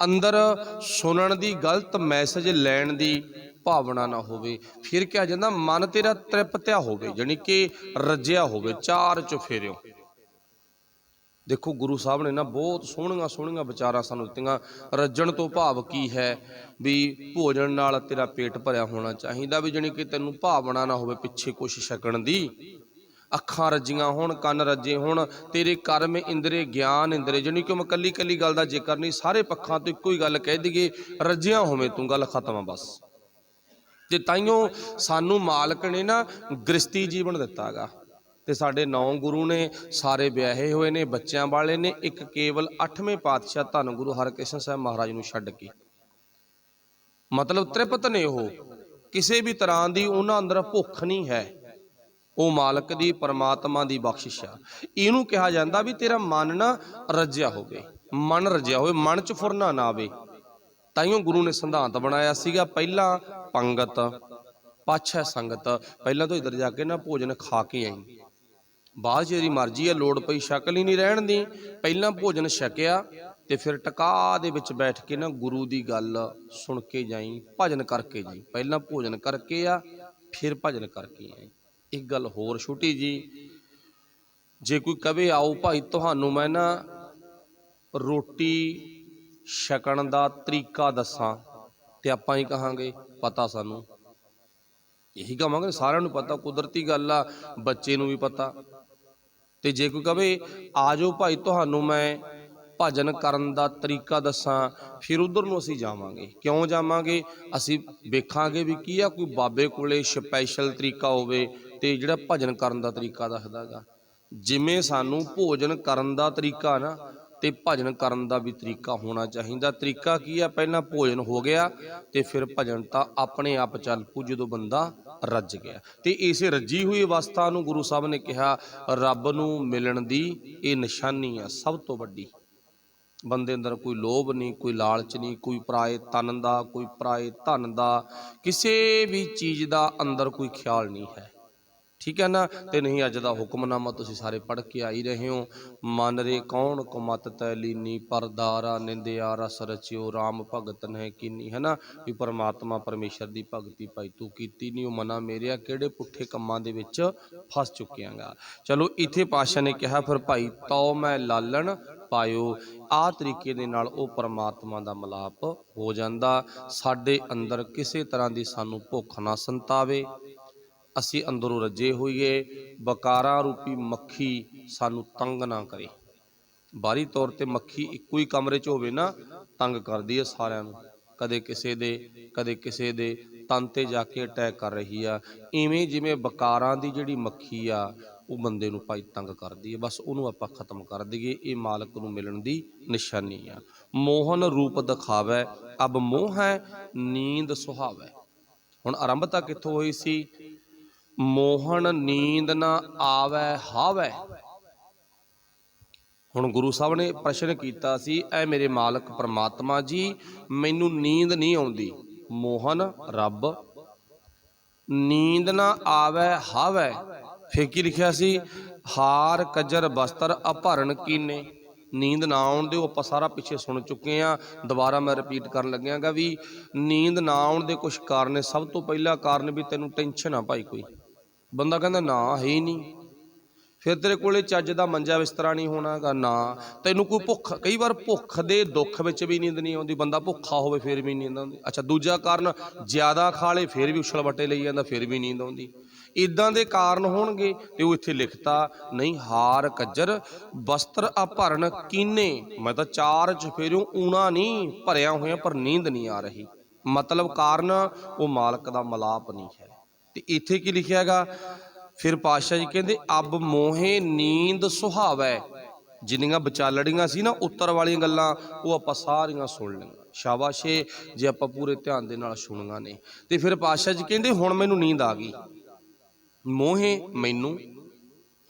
ਅੰਦਰ ਸੁਣਨ ਦੀ, ਗਲਤ ਮੈਸੇਜ ਲੈਣ ਦੀ ਭਾਵਨਾ ਨਾ ਹੋਵੇ। ਫਿਰ ਕਿਹਾ ਜਾਂਦਾ ਮਨ ਤੇਰਾ ਤ੍ਰਿਪਤਿਆ ਹੋਵੇ, ਜਾਣੀ ਕਿ ਰੱਜਿਆ ਹੋਵੇ, ਚਾਰ ਚੁਫੇਰਿਓ। ਦੇਖੋ ਗੁਰੂ ਸਾਹਿਬ ਨੇ ਨਾ ਬਹੁਤ ਸੋਹਣੀਆਂ ਸੋਹਣੀਆਂ ਵਿਚਾਰਾਂ ਸਾਨੂੰ ਦਿੱਤੀਆਂ। ਰੱਜਣ ਤੋਂ ਭਾਵ ਕੀ ਹੈ ਵੀ ਭੋਜਨ ਨਾਲ ਤੇਰਾ ਪੇਟ ਭਰਿਆ ਹੋਣਾ ਚਾਹੀਦਾ, ਵੀ ਜਾਣੀ ਕਿ ਤੈਨੂੰ ਭਾਵਨਾ ਨਾ ਹੋਵੇ ਪਿੱਛੇ ਕੁਛ ਛਕਣ ਦੀ। ਅੱਖਾਂ ਰੱਜੀਆਂ ਹੋਣ, ਕੰਨ ਰੱਜੇ ਹੋਣ, ਤੇਰੇ ਕਰਮ ਇੰਦਰੇ, ਗਿਆਨ ਇੰਦਰੇ, ਜਾਣੀ ਕਿ ਮੈਂ ਕੱਲੀ ਕੱਲੀ ਗੱਲ ਦਾ ਜ਼ਿਕਰ ਨਹੀਂ, ਸਾਰੇ ਪੱਖਾਂ ਤੋਂ ਇੱਕੋ ਹੀ ਗੱਲ ਕਹਿ ਦਈਏ, ਰੱਜਿਆ ਹੋਵੇਂ ਤੂੰ, ਗੱਲ ਖਤਮ ਆ ਬਸ। ਤੇ ਤਾਈਓ ਸਾਨੂੰ ਮਾਲਕ ਨੇ ਨਾ ਗ੍ਰਸਤੀ ਜੀਵਨ ਦਿੱਤਾ ਗਾ। ਤੇ ਸਾਡੇ 9 ਗੁਰੂ ਨੇ, ਸਾਰੇ ਵਿਆਹੇ ਹੋਏ ਨੇ, ਬੱਚਿਆਂ ਵਾਲੇ ਨੇ, ਇੱਕ ਕੇਵਲ 8ਵੇਂ ਪਾਤਸ਼ਾਹ ਧੰਨ ਗੁਰੂ ਹਰਿਕ੍ਰਿਸ਼ਨ ਸਾਹਿਬ ਮਹਾਰਾਜ ਨੂੰ ਛੱਡ ਕੇ, ਮਤਲਬ ਤ੍ਰਿਪਤ ਨੇ ਉਹ, ਕਿਸੇ ਵੀ ਤਰ੍ਹਾਂ ਦੀ ਉਹਨਾਂ ਅੰਦਰ ਭੁੱਖ ਨਹੀਂ ਹੈ। ਉਹ ਮਾਲਕ ਦੀ, ਪਰਮਾਤਮਾ ਦੀ ਬਖਸ਼ਿਸ਼ ਆ। ਇਹਨੂੰ ਕਿਹਾ ਜਾਂਦਾ ਵੀ ਤੇਰਾ ਮਨ ਨਾ ਰੱਜਿਆ ਹੋਵੇ, ਮਨ ਰੱਜਿਆ ਹੋਵੇ, ਮਨ 'ਚ ਫੁਰਨਾ ਨਾ ਆਵੇ। ਤਾਈਓ ਗੁਰੂ ਨੇ ਸਿਧਾਂਤ ਬਣਾਇਆ ਸੀਗਾ, ਪਹਿਲਾਂ ਪੰਗਤ, ਪਾਛੈ ਸੰਗਤ। ਪਹਿਲਾਂ ਤੋਂ ਇੱਧਰ ਜਾ ਕੇ ਨਾ ਭੋਜਨ ਖਾ ਕੇ ਆਈ, ਬਾਅਦ 'ਚ ਤੇਰੀ ਮਰਜ਼ੀ ਹੈ, ਲੋੜ ਪਈ ਸ਼ਕਲ ਹੀ ਨਹੀਂ ਰਹਿਣ ਦੀ। ਪਹਿਲਾਂ ਭੋਜਨ ਛਕਿਆ ਤੇ ਫਿਰ ਟਕਾ ਦੇ ਵਿੱਚ ਬੈਠ ਕੇ ਨਾ ਗੁਰੂ ਦੀ ਗੱਲ ਸੁਣ ਕੇ ਜਾਈ, ਭਜਨ ਕਰਕੇ ਜਾਈ। ਪਹਿਲਾਂ ਭੋਜਨ ਕਰਕੇ ਆ, ਫਿਰ ਭਜਨ ਕਰਕੇ ਆਈ। ਇੱਕ ਗੱਲ ਹੋਰ ਛੋਟੀ ਜੀ, ਜੇ ਕੋਈ ਕਵੇ ਆਓ ਭਾਈ ਤੁਹਾਨੂੰ ਮੈਂ ਨਾ ਰੋਟੀ ਛਕਣ ਦਾ ਤਰੀਕਾ ਦੱਸਾਂ, ਤੇ ਆਪਾਂ ਹੀ ਕਹਾਂਗੇ ਪਤਾ ਸਾਨੂੰ, ਇਹੀ ਕਹਾਂਗੇ, ਸਾਰਿਆਂ ਨੂੰ ਪਤਾ, ਕੁਦਰਤੀ ਗੱਲ ਆ, ਬੱਚੇ ਨੂੰ ਵੀ ਪਤਾ। ਤੇ ਜੇ ਕੋਈ ਕਵੇ ਆ ਜਾਓ ਭਾਈ ਤੁਹਾਨੂੰ ਮੈਂ ਭਜਨ ਕਰਨ ਦਾ ਤਰੀਕਾ ਦੱਸਾਂ, ਫਿਰ ਉਧਰ ਨੂੰ ਅਸੀਂ ਜਾਵਾਂਗੇ। ਕਿਉਂ ਜਾਵਾਂਗੇ? ਅਸੀਂ ਵੇਖਾਂਗੇ ਵੀ ਕੀ ਆ, ਕੋਈ ਬਾਬੇ ਕੋਲੇ ਸਪੈਸ਼ਲ ਤਰੀਕਾ ਹੋਵੇ ਤੇ ਜਿਹੜਾ ਭਜਨ ਕਰਨ ਦਾ ਤਰੀਕਾ ਦੱਸਦਾ ਗਾ। ਜਿਵੇਂ ਸਾਨੂੰ ਭੋਜਨ ਕਰਨ ਦਾ ਤਰੀਕਾ ਨਾ, ਤੇ ਭਜਨ ਕਰਨ ਦਾ ਵੀ ਤਰੀਕਾ ਹੋਣਾ ਚਾਹੀਦਾ। ਤਰੀਕਾ ਕੀ ਆ? ਪਹਿਲਾਂ ਭੋਜਨ ਹੋ ਗਿਆ ਤੇ ਫਿਰ ਭਜਨ ਤਾਂ ਆਪਣੇ ਆਪ ਚੱਲ ਪੂ ਜਦੋਂ ਬੰਦਾ ਰੱਜ ਗਿਆ। ਤੇ ਇਸੇ ਰੱਜੀ ਹੋਈ ਅਵਸਥਾ ਨੂੰ ਗੁਰੂ ਸਾਹਿਬ ਨੇ ਕਿਹਾ ਰੱਬ ਨੂੰ ਮਿਲਣ ਦੀ ਇਹ ਨਿਸ਼ਾਨੀ ਆ ਸਭ ਤੋਂ ਵੱਡੀ। ਬੰਦੇ ਅੰਦਰ ਕੋਈ ਲੋਭ ਨਹੀਂ, ਕੋਈ ਲਾਲਚ ਨਹੀਂ, ਕੋਈ ਪਰਾਏ ਤਨ ਦਾ, ਕੋਈ ਪਰਾਏ ਧਨ ਦਾ, ਕਿਸੇ ਵੀ ਚੀਜ਼ ਦਾ ਅੰਦਰ ਕੋਈ ਖਿਆਲ ਨਹੀਂ ਹੈ। ਠੀਕ ਹੈ ਨਾ? ਤੇ ਨਹੀਂ ਅੱਜ ਦਾ ਹੁਕਮਨਾਮਾ ਤੁਸੀਂ ਸਾਰੇ ਪੜ੍ਹ ਕੇ ਆਈ ਰਹੇ ਹੋ। ਮਨ ਰੇ ਕੌਣ ਕੁਮਤ ਤੈ ਲੀਨੀ, ਪਰਦਾਰਾ ਨਿੰਦਿਆ ਰਸ ਰਚਿਓ, ਰਾਮ ਭਗਤ ਨੇ ਕੀਨੀ। ਹੈ ਨਾ? ਵੀ ਪਰਮਾਤਮਾ ਪਰਮੇਸ਼ਰ ਦੀ ਭਗਤੀ ਭਾਈ ਤੂੰ ਕੀਤੀ ਨਹੀਂ, ਉਹ ਮਨਾ ਮੇਰਿਆ ਕਿਹੜੇ ਪੁੱਠੇ ਕੰਮਾਂ ਦੇ ਵਿੱਚ ਫਸ ਚੁੱਕਿਆਂਗਾ। ਚਲੋ ਇੱਥੇ ਪਾਤਸ਼ਾਹ ਨੇ ਕਿਹਾ ਫਿਰ ਭਾਈ ਤਉ ਮੈਂ ਲਾਲਣ ਪਾਇਓ। ਆਹ ਤਰੀਕੇ ਦੇ ਨਾਲ ਉਹ ਪਰਮਾਤਮਾ ਦਾ ਮਿਲਾਪ ਹੋ ਜਾਂਦਾ। ਸਾਡੇ ਅੰਦਰ ਕਿਸੇ ਤਰ੍ਹਾਂ ਦੀ ਸਾਨੂੰ ਭੁੱਖ ਨਾ ਸੰਤਾਵੇ, ਅਸੀਂ ਅੰਦਰੋਂ ਰੱਜੇ ਹੋਈਏ, ਬਕਾਰਾਂ ਰੂਪੀ ਮੱਖੀ ਸਾਨੂੰ ਤੰਗ ਨਾ ਕਰੇ। ਬਾਹਰੀ ਤੌਰ ਤੇ ਮੱਖੀ ਇੱਕੋ ਹੀ ਕਮਰੇ 'ਚ ਹੋਵੇ ਨਾ, ਤੰਗ ਕਰਦੀ ਹੈ ਸਾਰਿਆਂ ਨੂੰ, ਕਦੇ ਕਿਸੇ ਦੇ ਤਨ ਤੇ ਜਾ ਕੇ ਅਟੈਕ ਕਰ ਰਹੀ ਆ। ਇਵੇਂ ਜਿਵੇਂ ਬਕਾਰਾਂ ਦੀ ਜਿਹੜੀ ਮੱਖੀ ਆ ਉਹ ਬੰਦੇ ਨੂੰ ਭਾਈ ਤੰਗ ਕਰਦੀ ਹੈ, ਬਸ ਉਹਨੂੰ ਆਪਾਂ ਖਤਮ ਕਰ ਦਈਏ। ਇਹ ਮਾਲਕ ਨੂੰ ਮਿਲਣ ਦੀ ਨਿਸ਼ਾਨੀ ਆ। ਮੋਹਨ ਰੂਪ ਦਿਖਾਵੈ, ਅਬ ਮੋਹ ਹੈ ਨੀਂਦ ਸੁਹਾਵੈ। ਹੁਣ ਆਰੰਭਤਾ ਕਿੱਥੋਂ ਹੋਈ ਸੀ? ਮੋਹਨ ਨੀਂਦ ਨਾ ਆਵੈ ਹਾਵੈ। ਹੁਣ ਗੁਰੂ ਸਾਹਿਬ ਨੇ ਪ੍ਰਸ਼ਨ ਕੀਤਾ ਸੀ, ਐ ਮੇਰੇ ਮਾਲਕ ਪਰਮਾਤਮਾ ਜੀ ਮੈਨੂੰ ਨੀਂਦ ਨਹੀਂ ਆਉਂਦੀ। ਮੋਹਨ ਰੱਬ, ਨੀਂਦ ਨਾ ਆਵੈ ਹਾਵੈ। ਫਿਰ ਕੀ ਲਿਖਿਆ ਸੀ? ਹਾਰ ਕਜਰ ਬਸਤਰ ਅਭਰਨ ਕੀਨੇ। ਨੀਂਦ ਨਾ ਆਉਣ ਦੇ ਆਪਾਂ ਸਾਰਾ ਪਿੱਛੇ ਸੁਣ ਚੁੱਕੇ ਹਾਂ, ਦੁਬਾਰਾ ਮੈਂ ਰਿਪੀਟ ਕਰਨ ਲੱਗਿਆਗਾ ਵੀ ਨੀਂਦ ਨਾ ਆਉਣ ਦੇ ਕੁਛ ਕਾਰਨ। ਸਭ ਤੋਂ ਪਹਿਲਾ ਕਾਰਨ ਵੀ ਤੈਨੂੰ ਟੈਨਸ਼ਨ ਆ ਭਾਈ, ਕੋਈ ਬੰਦਾ ਕਹਿੰਦਾ ਨਾ ਹੈ ਹੀ ਨਹੀਂ, ਫਿਰ ਤੇਰੇ ਕੋਲੇ ਚੱਜ ਦਾ ਮੰਜਾ ਬਿਸਤਰਾ ਨਹੀਂ ਹੋਣਾਗਾ, ਨਾ ਤੈਨੂੰ ਕੋਈ ਭੁੱਖ, ਕਈ ਵਾਰ ਭੁੱਖ ਦੇ ਦੁੱਖ ਵਿੱਚ ਵੀ ਨੀਂਦ ਨਹੀਂ ਆਉਂਦੀ, ਬੰਦਾ ਭੁੱਖਾ ਹੋਵੇ ਫਿਰ ਵੀ ਨੀਂਦ ਆਉਂਦੀ। ਅੱਛਾ, ਦੂਜਾ ਕਾਰਨ ਜ਼ਿਆਦਾ ਖਾ ਲੇ ਫਿਰ ਵੀ ਉਛਲ ਵੱਟੇ ਲਈ ਜਾਂਦਾ, ਫਿਰ ਵੀ ਨੀਂਦ ਆਉਂਦੀ। ਇੱਦਾਂ ਦੇ ਕਾਰਨ ਹੋਣਗੇ ਤੇ ਉਹ ਇੱਥੇ ਲਿਖਤਾ ਨਹੀਂ, ਹਾਰ ਕੱਜਰ ਬਸਤਰ ਅਭਰਨ ਕੀਨੇ। ਮੈਂ ਤਾਂ ਚਾਰ ਚਫੇਰਿਓਂ ਊਣਾ ਨਹੀਂ ਭਰਿਆ ਹੋਇਆ ਪਰ ਨੀਂਦ ਨਹੀਂ ਆ ਰਹੀ। ਮਤਲਬ ਕਾਰਨ ਉਹ ਮਾਲਕ ਦਾ ਮਿਲਾਪ ਨਹੀਂ ਹੈ। ਤੇ ਇੱਥੇ ਕੀ ਲਿਖਿਆ ਹੈਗਾ? ਫਿਰ ਪਾਤਸ਼ਾਹ ਜੀ ਕਹਿੰਦੇ ਅਬ ਮੋਹੇ ਨੀਂਦ ਸੁਹਾਵੈ। ਜਿੰਨੀਆਂ ਵਿਚਾਲੜੀਆਂ ਸੀ ਨਾ ਉੱਤਰ ਵਾਲੀਆਂ ਗੱਲਾਂ, ਉਹ ਆਪਾਂ ਸਾਰੀਆਂ ਸੁਣ ਲਈਆਂ। ਸ਼ਾਬਾਸ਼ੇ ਜੇ ਆਪਾਂ ਪੂਰੇ ਧਿਆਨ ਦੇ ਨਾਲ ਸੁਣੀਆਂ ਨੇ। ਤੇ ਫਿਰ ਪਾਤਸ਼ਾਹ ਜੀ ਕਹਿੰਦੇ ਹੁਣ ਮੈਨੂੰ ਨੀਂਦ ਆ ਗਈ। ਮੋਹੇ ਮੈਨੂੰ,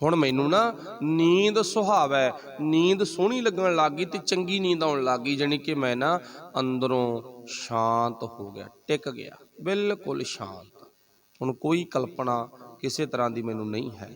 ਹੁਣ ਮੈਨੂੰ ਨਾ ਨੀਂਦ ਸੁਹਾਵੈ, ਨੀਂਦ ਸੋਹਣੀ ਲੱਗਣ ਲੱਗ ਗਈ ਤੇ ਚੰਗੀ ਨੀਂਦ ਆਉਣ ਲੱਗ ਗਈ। ਜਾਣੀ ਕਿ ਮੈਂ ਨਾ ਅੰਦਰੋਂ ਸ਼ਾਂਤ ਹੋ ਗਿਆ, ਟਿਕ ਗਿਆ, ਬਿਲਕੁਲ ਸ਼ਾਂਤ। ਹੁਣ ਕੋਈ ਕਲਪਨਾ ਕਿਸੇ ਤਰ੍ਹਾਂ ਦੀ ਮੈਨੂੰ ਨਹੀਂ ਹੈ।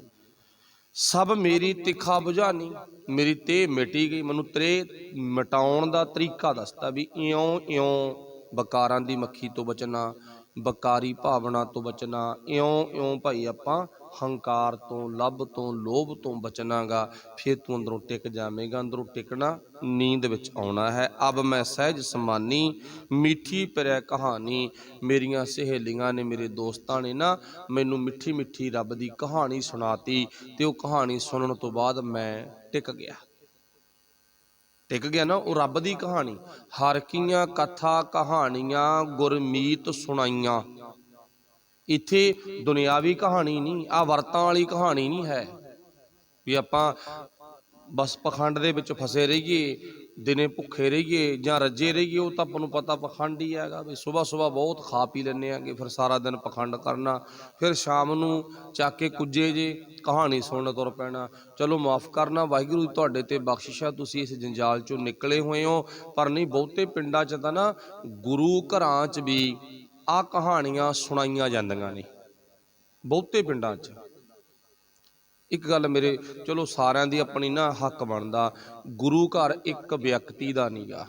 ਸਭ ਮੇਰੀ ਤਿੱਖਾ ਬੁਝਾਨੀ, ਮੇਰੀ ਤੇ ਮਿਟੀ ਗਈ। ਮੈਨੂੰ ਤੇਰੇ ਮਿਟਾਉਣ ਦਾ ਤਰੀਕਾ ਦੱਸਦਾ ਵੀ ਇਉਂ ਇਉਂ ਬਕਾਰਾਂ ਦੀ ਮੱਖੀ ਤੋਂ ਬਚਣਾ, ਬਕਾਰੀ ਭਾਵਨਾ ਤੋਂ ਬਚਣਾ, ਇਉਂ ਇਉਂ ਭਾਈ ਆਪਾਂ ਹੰਕਾਰ ਤੋਂ, ਲੱਭ ਤੋਂ, ਲੋਭ ਤੋਂ ਬਚਣਾ ਗਾ। ਫਿਰ ਤੂੰ ਅੰਦਰੋਂ ਟਿਕ ਜਾਵੇਂਗਾ। ਅੰਦਰੋਂ ਟਿਕਣਾ, ਨੀਂਦ ਵਿੱਚ ਆਉਣਾ ਹੈ। ਅਬ ਮੈਂ ਸਹਿਜ ਸਮਾਨੀ, ਮਿੱਠੀ ਪਿਰਿਆ ਕਹਾਣੀ। ਮੇਰੀਆਂ ਸਹੇਲੀਆਂ ਨੇ, ਮੇਰੇ ਦੋਸਤਾਂ ਨੇ ਨਾ ਮੈਨੂੰ ਮਿੱਠੀ ਮਿੱਠੀ ਰੱਬ ਦੀ ਕਹਾਣੀ ਸੁਣਾਤੀ, ਤੇ ਉਹ ਕਹਾਣੀ ਸੁਣਨ ਤੋਂ ਬਾਅਦ ਮੈਂ ਟਿਕ ਗਿਆ। ਟਿਕ ਗਿਆ ਨਾ, ਉਹ ਰੱਬ ਦੀ ਕਹਾਣੀ। ਹਰ ਕੀਆਂ ਕਥਾ ਕਹਾਣੀਆਂ ਗੁਰਮੀਤ ਸੁਣਾਈਆਂ। ਇੱਥੇ ਦੁਨਿਆਵੀ ਕਹਾਣੀ ਨਹੀਂ, ਆ ਵਰਤਾਂ ਵਾਲੀ ਕਹਾਣੀ ਨਹੀਂ ਹੈ ਵੀ ਆਪਾਂ ਬਸ ਪਖੰਡ ਦੇ ਵਿੱਚ ਫਸੇ ਰਹੀਏ, ਦਿਨੇ ਭੁੱਖੇ ਰਹੀਏ ਜਾਂ ਰੱਜੇ ਰਹੀਏ। ਉਹ ਤਾਂ ਆਪਾਂ ਨੂੰ ਪਤਾ ਪਖੰਡ ਹੀ ਹੈਗਾ ਵੀ ਸੁਬਾਹ ਸੁਬਾਹ ਬਹੁਤ ਖਾ ਪੀ ਲੈਂਦੇ ਆਂਗੇ, ਫਿਰ ਸਾਰਾ ਦਿਨ ਪਖੰਡ ਕਰਨਾ, ਫਿਰ ਸ਼ਾਮ ਨੂੰ ਚੱਕ ਕੇ ਕੁੱਜੇ ਜੇ ਕਹਾਣੀ ਸੁਣਨ ਤੁਰ ਪੈਣਾ। ਚਲੋ ਮਾਫ਼ ਕਰਨਾ, ਵਾਹਿਗੁਰੂ ਤੁਹਾਡੇ ਤੇ ਬਖਸ਼ਿਸ਼ ਆ, ਤੁਸੀਂ ਇਸ ਜੰਜਾਲ ਚੋਂ ਨਿਕਲੇ ਹੋਏ ਹੋ। ਪਰ ਨਹੀਂ, ਬਹੁਤੇ ਪਿੰਡਾਂ 'ਚ ਤਾਂ ਨਾ ਗੁਰੂ ਘਰਾਂ 'ਚ ਵੀ ਆਹ ਕਹਾਣੀਆਂ ਸੁਣਾਈਆਂ ਜਾਂਦੀਆਂ ਨੇ, ਬਹੁਤੇ ਪਿੰਡਾਂ 'ਚ। ਇੱਕ ਗੱਲ ਮੇਰੇ, ਚਲੋ ਸਾਰਿਆਂ ਦੀ ਆਪਣੀ ਨਾ ਹੱਕ ਬਣਦਾ, ਗੁਰੂ ਘਰ ਇੱਕ ਵਿਅਕਤੀ ਦਾ ਨਹੀਂ ਗਾ,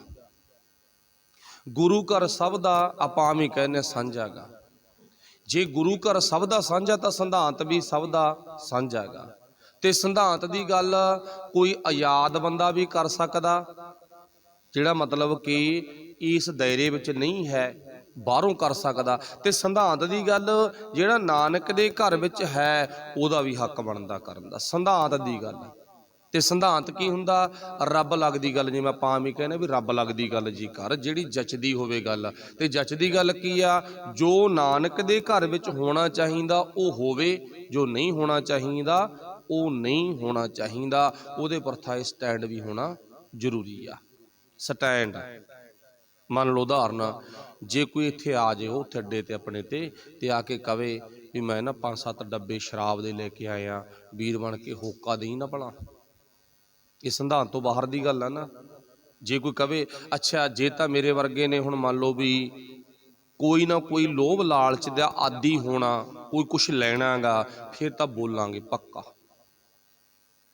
ਗੁਰੂ ਘਰ ਸਭ ਦਾ ਆਪਾਂ ਆਮ ਹੀ ਕਹਿੰਦੇ ਸਾਂਝਾ ਗਾ। ਜੇ ਗੁਰੂ ਘਰ ਸਭ ਦਾ ਸਾਂਝਾ ਤਾਂ ਸਿਧਾਂਤ ਵੀ ਸਭ ਦਾ ਸਾਂਝਾ ਗਾ। ਤੇ ਸਿਧਾਂਤ ਦੀ ਗੱਲ ਕੋਈ ਆਜ਼ਾਦ ਬੰਦਾ ਵੀ ਕਰ ਸਕਦਾ, ਜਿਹੜਾ ਮਤਲਬ ਕਿ ਇਸ ਦਾਇਰੇ ਵਿੱਚ ਨਹੀਂ ਹੈ, ਬਾਹਰੋਂ ਕਰ ਸਕਦਾ। ਤੇ ਸਿਧਾਂਤ ਦੀ ਗੱਲ ਜਿਹੜਾ ਨਾਨਕ ਦੇ ਘਰ ਵਿੱਚ ਹੈ, ਉਹਦਾ ਵੀ ਹੱਕ ਬਣਦਾ ਕਰਨ ਦਾ, ਸਿਧਾਂਤ ਦੀ ਗੱਲ। ਤੇ ਸਿਧਾਂਤ ਕੀ ਹੁੰਦਾ? ਰੱਬ ਲੱਗਦੀ ਗੱਲ, ਜਿਵੇਂ ਆਪਾਂ ਆਮ ਹੀ ਕਹਿੰਦੇ ਵੀ ਰੱਬ ਲੱਗਦੀ ਗੱਲ ਜੀ ਕਰ, ਜਿਹੜੀ ਜਚਦੀ ਹੋਵੇ ਗੱਲ। ਤੇ ਜਚਦੀ ਗੱਲ ਕੀ ਆ? ਜੋ ਨਾਨਕ ਦੇ ਘਰ ਵਿੱਚ ਹੋਣਾ ਚਾਹੀਦਾ ਉਹ ਹੋਵੇ, ਜੋ ਨਹੀਂ ਹੋਣਾ ਚਾਹੀਦਾ ਉਹ ਨਹੀਂ ਹੋਣਾ ਚਾਹੀਦਾ। ਉਹਦੇ ਪ੍ਰਥਾਏ ਸਟੈਂਡ ਵੀ ਹੋਣਾ ਜ਼ਰੂਰੀ ਆ। ਸਟੈਂਡ ਮੰਨ ਲਓ, ਉਦਾਹਰਨ, ਜੇ ਕੋਈ ਇੱਥੇ ਆ ਜਾਏ ਉੱਥੇ ਅੱਡੇ ਤੇ ਆਪਣੇ ਤੇ ਆ ਕੇ ਕਵੇ ਵੀ ਮੈਂ ਨਾ 5-7 ਡੱਬੇ ਸ਼ਰਾਬ ਦੇ ਲੈ ਕੇ ਆਇਆ, ਵੀਰ ਬਣ ਕੇ ਹੋਕਾ ਦੇਈ ਨਾ ਭਲਾ, ਇਹ ਸਿਧਾਂਤ ਤੋਂ ਬਾਹਰ ਦੀ ਗੱਲ ਆ ਨਾ। ਜੇ ਕੋਈ ਕਵੇ, ਅੱਛਾ ਜੇ ਤਾਂ ਮੇਰੇ ਵਰਗੇ ਨੇ, ਹੁਣ ਮੰਨ ਲਓ ਵੀ ਕੋਈ ਨਾ ਕੋਈ ਲੋਭ ਲਾਲਚ ਦਾ ਆਦੀ ਹੋਣਾ, ਕੋਈ ਕੁਛ ਲੈਣਾ ਗਾ, ਫਿਰ ਤਾਂ ਬੋਲਾਂਗੇ, ਪੱਕਾ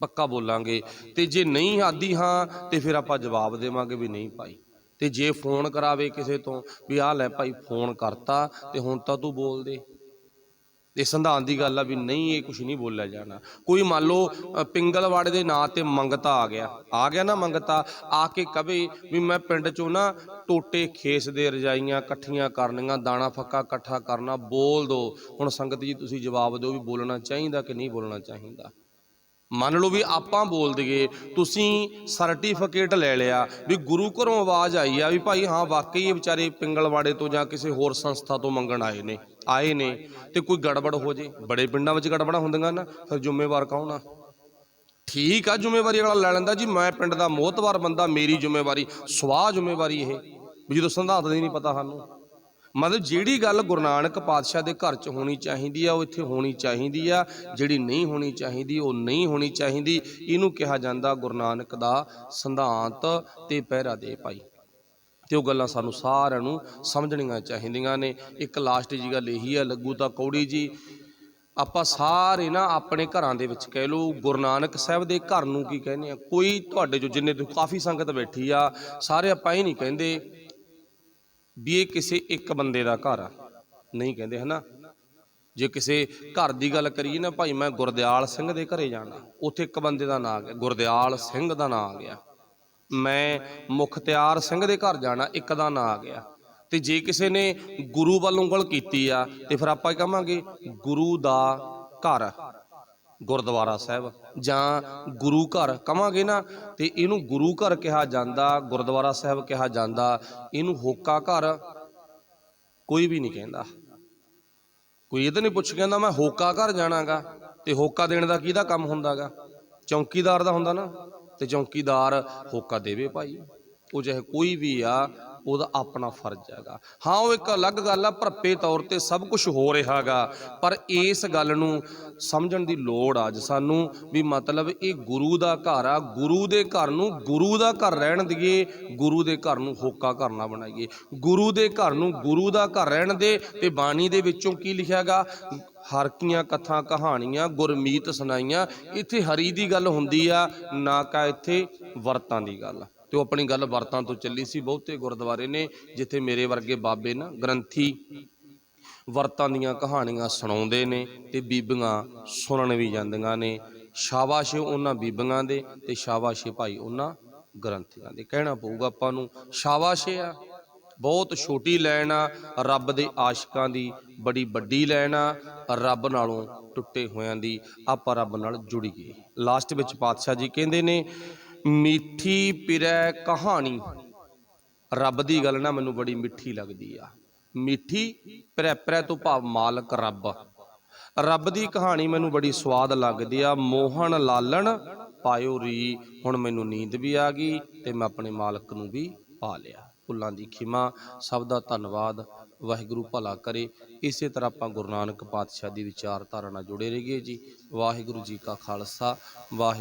ਪੱਕਾ ਬੋਲਾਂਗੇ। ਤੇ ਜੇ ਨਹੀਂ ਆਦੀ ਹਾਂ ਤੇ ਫਿਰ ਆਪਾਂ ਜਵਾਬ ਦੇਵਾਂਗੇ ਵੀ ਨਹੀਂ ਭਾਈ। ਤੇ ਜੇ ਫੋਨ ਕਰਾਵੇ ਕਿਸੇ ਤੋਂ ਵੀ ਆਹ ਲੈ ਭਾਈ ਫੋਨ ਕਰਤਾ ਤੇ ਹੁਣ ਤਾਂ ਤੂੰ ਬੋਲ ਦੇ, ਇਹ ਸਿਧਾਂਤ ਦੀ ਗੱਲ ਆ ਵੀ ਨਹੀਂ, ਇਹ ਕੁਛ ਨਹੀਂ ਬੋਲਿਆ ਜਾਣਾ। ਕੋਈ ਮੰਨ ਲਓ ਪਿੰਗਲਵਾੜੇ ਦੇ ਨਾਂ ਤੇ ਮੰਗਤਾ ਆ ਗਿਆ ਨਾ, ਮੰਗਤਾ ਆ ਕੇ ਕਵੇ ਵੀ ਮੈਂ ਪਿੰਡ ਚੋਂ ਨਾ ਟੋਟੇ ਖੇਸ ਦੇ ਰਜਾਈਆਂ ਇਕੱਠੀਆਂ ਕਰਨੀਆਂ, ਦਾਣਾ ਫੱਕਾ ਇਕੱਠਾ ਕਰਨਾ, ਬੋਲ ਦੋ। ਹੁਣ ਸੰਗਤ ਜੀ ਤੁਸੀਂ ਜਵਾਬ ਦਿਓ ਵੀ ਬੋਲਣਾ ਚਾਹੀਦਾ ਕਿ ਨਹੀਂ ਬੋਲਣਾ ਚਾਹੀਦਾ। ਮੰਨ ਲਓ ਵੀ ਆਪਾਂ ਬੋਲ ਦਈਏ, ਤੁਸੀਂ ਸਰਟੀਫਿਕੇਟ ਲੈ ਲਿਆ ਵੀ ਗੁਰੂ ਘਰੋਂ ਆਵਾਜ਼ ਆਈ ਆ ਵੀ ਭਾਈ ਹਾਂ ਵਾਕਈ ਇਹ ਵਿਚਾਰੇ ਪਿੰਗਲਵਾੜੇ ਤੋਂ ਜਾਂ ਕਿਸੇ ਹੋਰ ਸੰਸਥਾ ਤੋਂ ਮੰਗਣ ਆਏ ਨੇ, ਤੇ ਕੋਈ ਗੜਬੜ ਹੋ ਜੇ। ਬੜੇ ਪਿੰਡਾਂ ਵਿੱਚ ਗੜਬੜਾਂ ਹੁੰਦੀਆਂ ਨਾ, ਫਿਰ ਜ਼ਿੰਮੇਵਾਰ ਕੌਣ ਆ? ਠੀਕ ਆ, ਜ਼ਿੰਮੇਵਾਰੀ ਅਗਲਾ ਲੈ ਲੈਂਦਾ ਜੀ, ਮੈਂ ਪਿੰਡ ਦਾ ਮੋਹਤਵਾਰ ਬੰਦਾ, ਮੇਰੀ ਜ਼ਿੰਮੇਵਾਰੀ। ਸਵਾਹ ਜ਼ਿੰਮੇਵਾਰੀ ਇਹ ਵੀ ਜਦੋਂ ਸਿਧਾਂਤ ਦੀ ਨਹੀਂ ਪਤਾ ਸਾਨੂੰ। ਮਤਲਬ ਜਿਹੜੀ ਗੱਲ ਗੁਰੂ ਨਾਨਕ ਪਾਤਸ਼ਾਹ ਦੇ ਘਰ 'ਚ ਹੋਣੀ ਚਾਹੀਦੀ ਆ ਉਹ ਇੱਥੇ ਹੋਣੀ ਚਾਹੀਦੀ ਆ, ਜਿਹੜੀ ਨਹੀਂ ਹੋਣੀ ਚਾਹੀਦੀ ਉਹ ਨਹੀਂ ਹੋਣੀ ਚਾਹੀਦੀ। ਇਹਨੂੰ ਕਿਹਾ ਜਾਂਦਾ ਗੁਰੂ ਨਾਨਕ ਦਾ ਸਿਧਾਂਤ ਤੇ ਪਹਿਰਾ ਦੇ ਭਾਈ। ਤੇ ਉਹ ਗੱਲਾਂ ਸਾਨੂੰ ਸਾਰਿਆਂ ਨੂੰ ਸਮਝਣੀਆਂ ਚਾਹੀਦੀਆਂ ਨੇ। ਇੱਕ ਲਾਸਟ ਜੀ ਗੱਲ ਇਹੀ ਆ, ਲੱਗੂ ਤਾਂ ਕੌੜੀ ਜੀ, ਆਪਾਂ ਸਾਰੇ ਨਾ ਆਪਣੇ ਘਰਾਂ ਦੇ ਵਿੱਚ ਕਹਿ ਲਓ, ਗੁਰੂ ਨਾਨਕ ਸਾਹਿਬ ਦੇ ਘਰ ਨੂੰ ਕੀ ਕਹਿੰਦੇ ਆ? ਕੋਈ ਤੁਹਾਡੇ ਜੋ ਜਿੰਨੇ ਕਾਫੀ ਸੰਗਤ ਬੈਠੀ ਆ, ਸਾਰੇ ਆਪਾਂ ਇਹ ਨਹੀਂ ਕਹਿੰਦੇ ਵੀ ਇਹ ਕਿਸੇ ਇੱਕ ਬੰਦੇ ਦਾ ਘਰ ਆ, ਨਹੀਂ ਕਹਿੰਦੇ, ਹੈ ਨਾ। ਜੇ ਕਿਸੇ ਘਰ ਦੀ ਗੱਲ ਕਰੀਏ ਨਾ, ਭਾਈ ਮੈਂ ਗੁਰਦਿਆਲ ਸਿੰਘ ਦੇ ਘਰੇ ਜਾਣਾ, ਉੱਥੇ ਇੱਕ ਬੰਦੇ ਦਾ ਨਾਂ ਆ ਗਿਆ, ਗੁਰਦਿਆਲ ਸਿੰਘ ਦਾ ਨਾਂ ਆ ਗਿਆ। ਮੈਂ ਮੁਖਤਿਆਰ ਸਿੰਘ ਦੇ ਘਰ ਜਾਣਾ, ਇੱਕ ਦਾ ਨਾਂ ਆ ਗਿਆ। ਤੇ ਜੇ ਕਿਸੇ ਨੇ ਗੁਰੂ ਵੱਲ ਉਂਗਲ ਕੀਤੀ ਆ ਤੇ ਫਿਰ ਆਪਾਂ ਕਹਾਂਗੇ ਗੁਰੂ ਦਾ ਘਰ, ਗੁਰਦੁਆਰਾ ਸਾਹਿਬ ਜਾਂ ਗੁਰੂ ਘਰ ਕਹਾਂਗੇ ਨਾ, ਤੇ ਇਹਨੂੰ ਗੁਰੂ ਘਰ ਕਿਹਾ ਜਾਂਦਾ, ਗੁਰਦੁਆਰਾ ਸਾਹਿਬ ਕਿਹਾ ਜਾਂਦਾ। ਇਹਨੂੰ ਹੋਕਾ ਘਰ ਕੋਈ ਵੀ ਨਹੀਂ ਕਹਿੰਦਾ। ਕੋਈ ਇਹਦੇ ਨਹੀਂ ਪੁੱਛ ਕਹਿੰਦਾ ਮੈਂ ਹੋਕਾ ਘਰ ਜਾਣਾਗਾ, ਤੇ ਹੋਕਾ ਦੇਣ ਦਾ ਕਿਹਦਾ ਕੰਮ ਹੁੰਦਾ ਗਾ? ਚੌਂਕੀਦਾਰ ਦਾ ਹੁੰਦਾ ਨਾ। ਤੇ ਚੌਂਕੀਦਾਰ ਹੋਕਾ ਦੇਵੇ ਭਾਈ, ਉਹ ਚਾਹੇ ਕੋਈ ਵੀ ਆ, ਉਹਦਾ ਆਪਣਾ ਫਰਜ਼ ਹੈਗਾ। ਹਾਂ ਉਹ ਇੱਕ ਅਲੱਗ ਗੱਲ ਆ, ਭਰਪੇ ਤੌਰ ਤੇ ਸਭ ਕੁਝ ਹੋ ਰਿਹਾ ਗਾ, ਪਰ ਇਸ ਗੱਲ ਨੂੰ ਸਮਝਣ ਦੀ ਲੋੜ ਆ ਅੱਜ ਸਾਨੂੰ ਵੀ ਮਤਲਬ ਇਹ ਗੁਰੂ ਦਾ ਘਰ ਆ, ਗੁਰੂ ਦੇ ਘਰ ਨੂੰ ਗੁਰੂ ਦਾ ਘਰ ਰਹਿਣ ਦਈਏ, ਗੁਰੂ ਦੇ ਘਰ ਨੂੰ ਹੋਕਾ ਘਰ ਨਾ ਬਣਾਈਏ। ਗੁਰੂ ਦੇ ਘਰ ਨੂੰ ਗੁਰੂ ਦਾ ਘਰ ਰਹਿਣ ਦੇ। ਤੇ ਬਾਣੀ ਦੇ ਵਿੱਚੋਂ ਕੀ ਲਿਖਿਆ ਗਾ, ਹਰ ਕੀਆਂ ਕਥਾ ਕਹਾਣੀਆਂ ਗੁਰਮੀਤ ਸੁਣਾਈਆਂ। ਇੱਥੇ ਹਰੀ ਦੀ ਗੱਲ ਹੁੰਦੀ ਆ, ਨਾ ਕਾ ਇੱਥੇ ਵਰਤਾਂ ਦੀ ਗੱਲ। ਤੇ ਉਹ ਆਪਣੀ ਗੱਲ ਵਰਤਾਂ ਤੋਂ ਚੱਲੀ ਸੀ। ਬਹੁਤੇ ਗੁਰਦੁਆਰੇ ਨੇ ਜਿੱਥੇ ਮੇਰੇ ਵਰਗੇ ਬਾਬੇ ਨਾ ਗ੍ਰੰਥੀ ਵਰਤਾਂ ਦੀਆਂ ਕਹਾਣੀਆਂ ਸੁਣਾਉਂਦੇ ਨੇ ਤੇ ਬੀਬੀਆਂ ਸੁਣਨ ਵੀ ਜਾਂਦੀਆਂ ਨੇ। ਸ਼ਾਬਾਸ਼ ਉਹਨਾਂ ਬੀਬੀਆਂ ਦੇ ਤੇ ਸ਼ਾਬਾਸ਼ ਭਾਈ ਉਹਨਾਂ ਗ੍ਰੰਥੀਆਂ ਦੇ। ਕਹਿਣਾ ਪਊਗਾ ਆਪਾਂ ਨੂੰ, ਸ਼ਾਬਾਸ਼ ਆ। ਬਹੁਤ ਛੋਟੀ ਲੈਣ ਆ, ਰੱਬ ਦੇ ਆਸ਼ਿਕਾਂ ਦੀ ਬੜੀ ਵੱਡੀ ਲੈਣ ਆ। ਰੱਬ ਨਾਲੋਂ ਟੁੱਟੇ ਹੋਇਆਂ ਦੀ ਆਪਾਂ ਰੱਬ ਨਾਲ ਜੁੜੀਏ। ਲਾਸਟ ਵਿੱਚ ਪਾਤਸ਼ਾਹ ਜੀ ਕਹਿੰਦੇ ਨੇ, ਮਿੱਠੀ ਪਿਰੈ ਕਹਾਣੀ। ਰੱਬ ਦੀ ਗੱਲ ਨਾ ਮੈਨੂੰ ਬੜੀ ਮਿੱਠੀ ਲੱਗਦੀ ਆ। ਮਿੱਠੀ ਪਿਰੈ, ਪਿਰੈ ਤੋਂ ਭਾਵ ਮਾਲਕ ਰੱਬ। ਰੱਬ ਦੀ ਕਹਾਣੀ ਮੈਨੂੰ ਬੜੀ ਸਵਾਦ ਲੱਗਦੀ ਆ। ਮੋਹਨ ਲਾਲਣ ਪਾਇਓ ਰੀ। ਹੁਣ ਮੈਨੂੰ ਨੀਂਦ ਵੀ ਆ ਗਈ ਤੇ ਮੈਂ ਆਪਣੇ ਮਾਲਕ ਨੂੰ ਵੀ ਪਾ ਲਿਆ। ਭੁੱਲਾਂ ਦੀ ਖਿਮਾ। ਸਭ ਦਾ ਧੰਨਵਾਦ। ਵਾਹਿਗੁਰੂ ਭਲਾ ਕਰੇ। ਇਸੇ ਤਰ੍ਹਾਂ ਆਪਾਂ ਗੁਰੂ ਨਾਨਕ ਪਾਤਸ਼ਾਹ ਦੀ ਵਿਚਾਰਧਾਰਾ ਨਾਲ ਜੁੜੇ ਰਹੀਏ ਜੀ। ਵਾਹਿਗੁਰੂ ਜੀ ਕਾ ਖਾਲਸਾ, ਵਾਹਿਗੁਰੂ।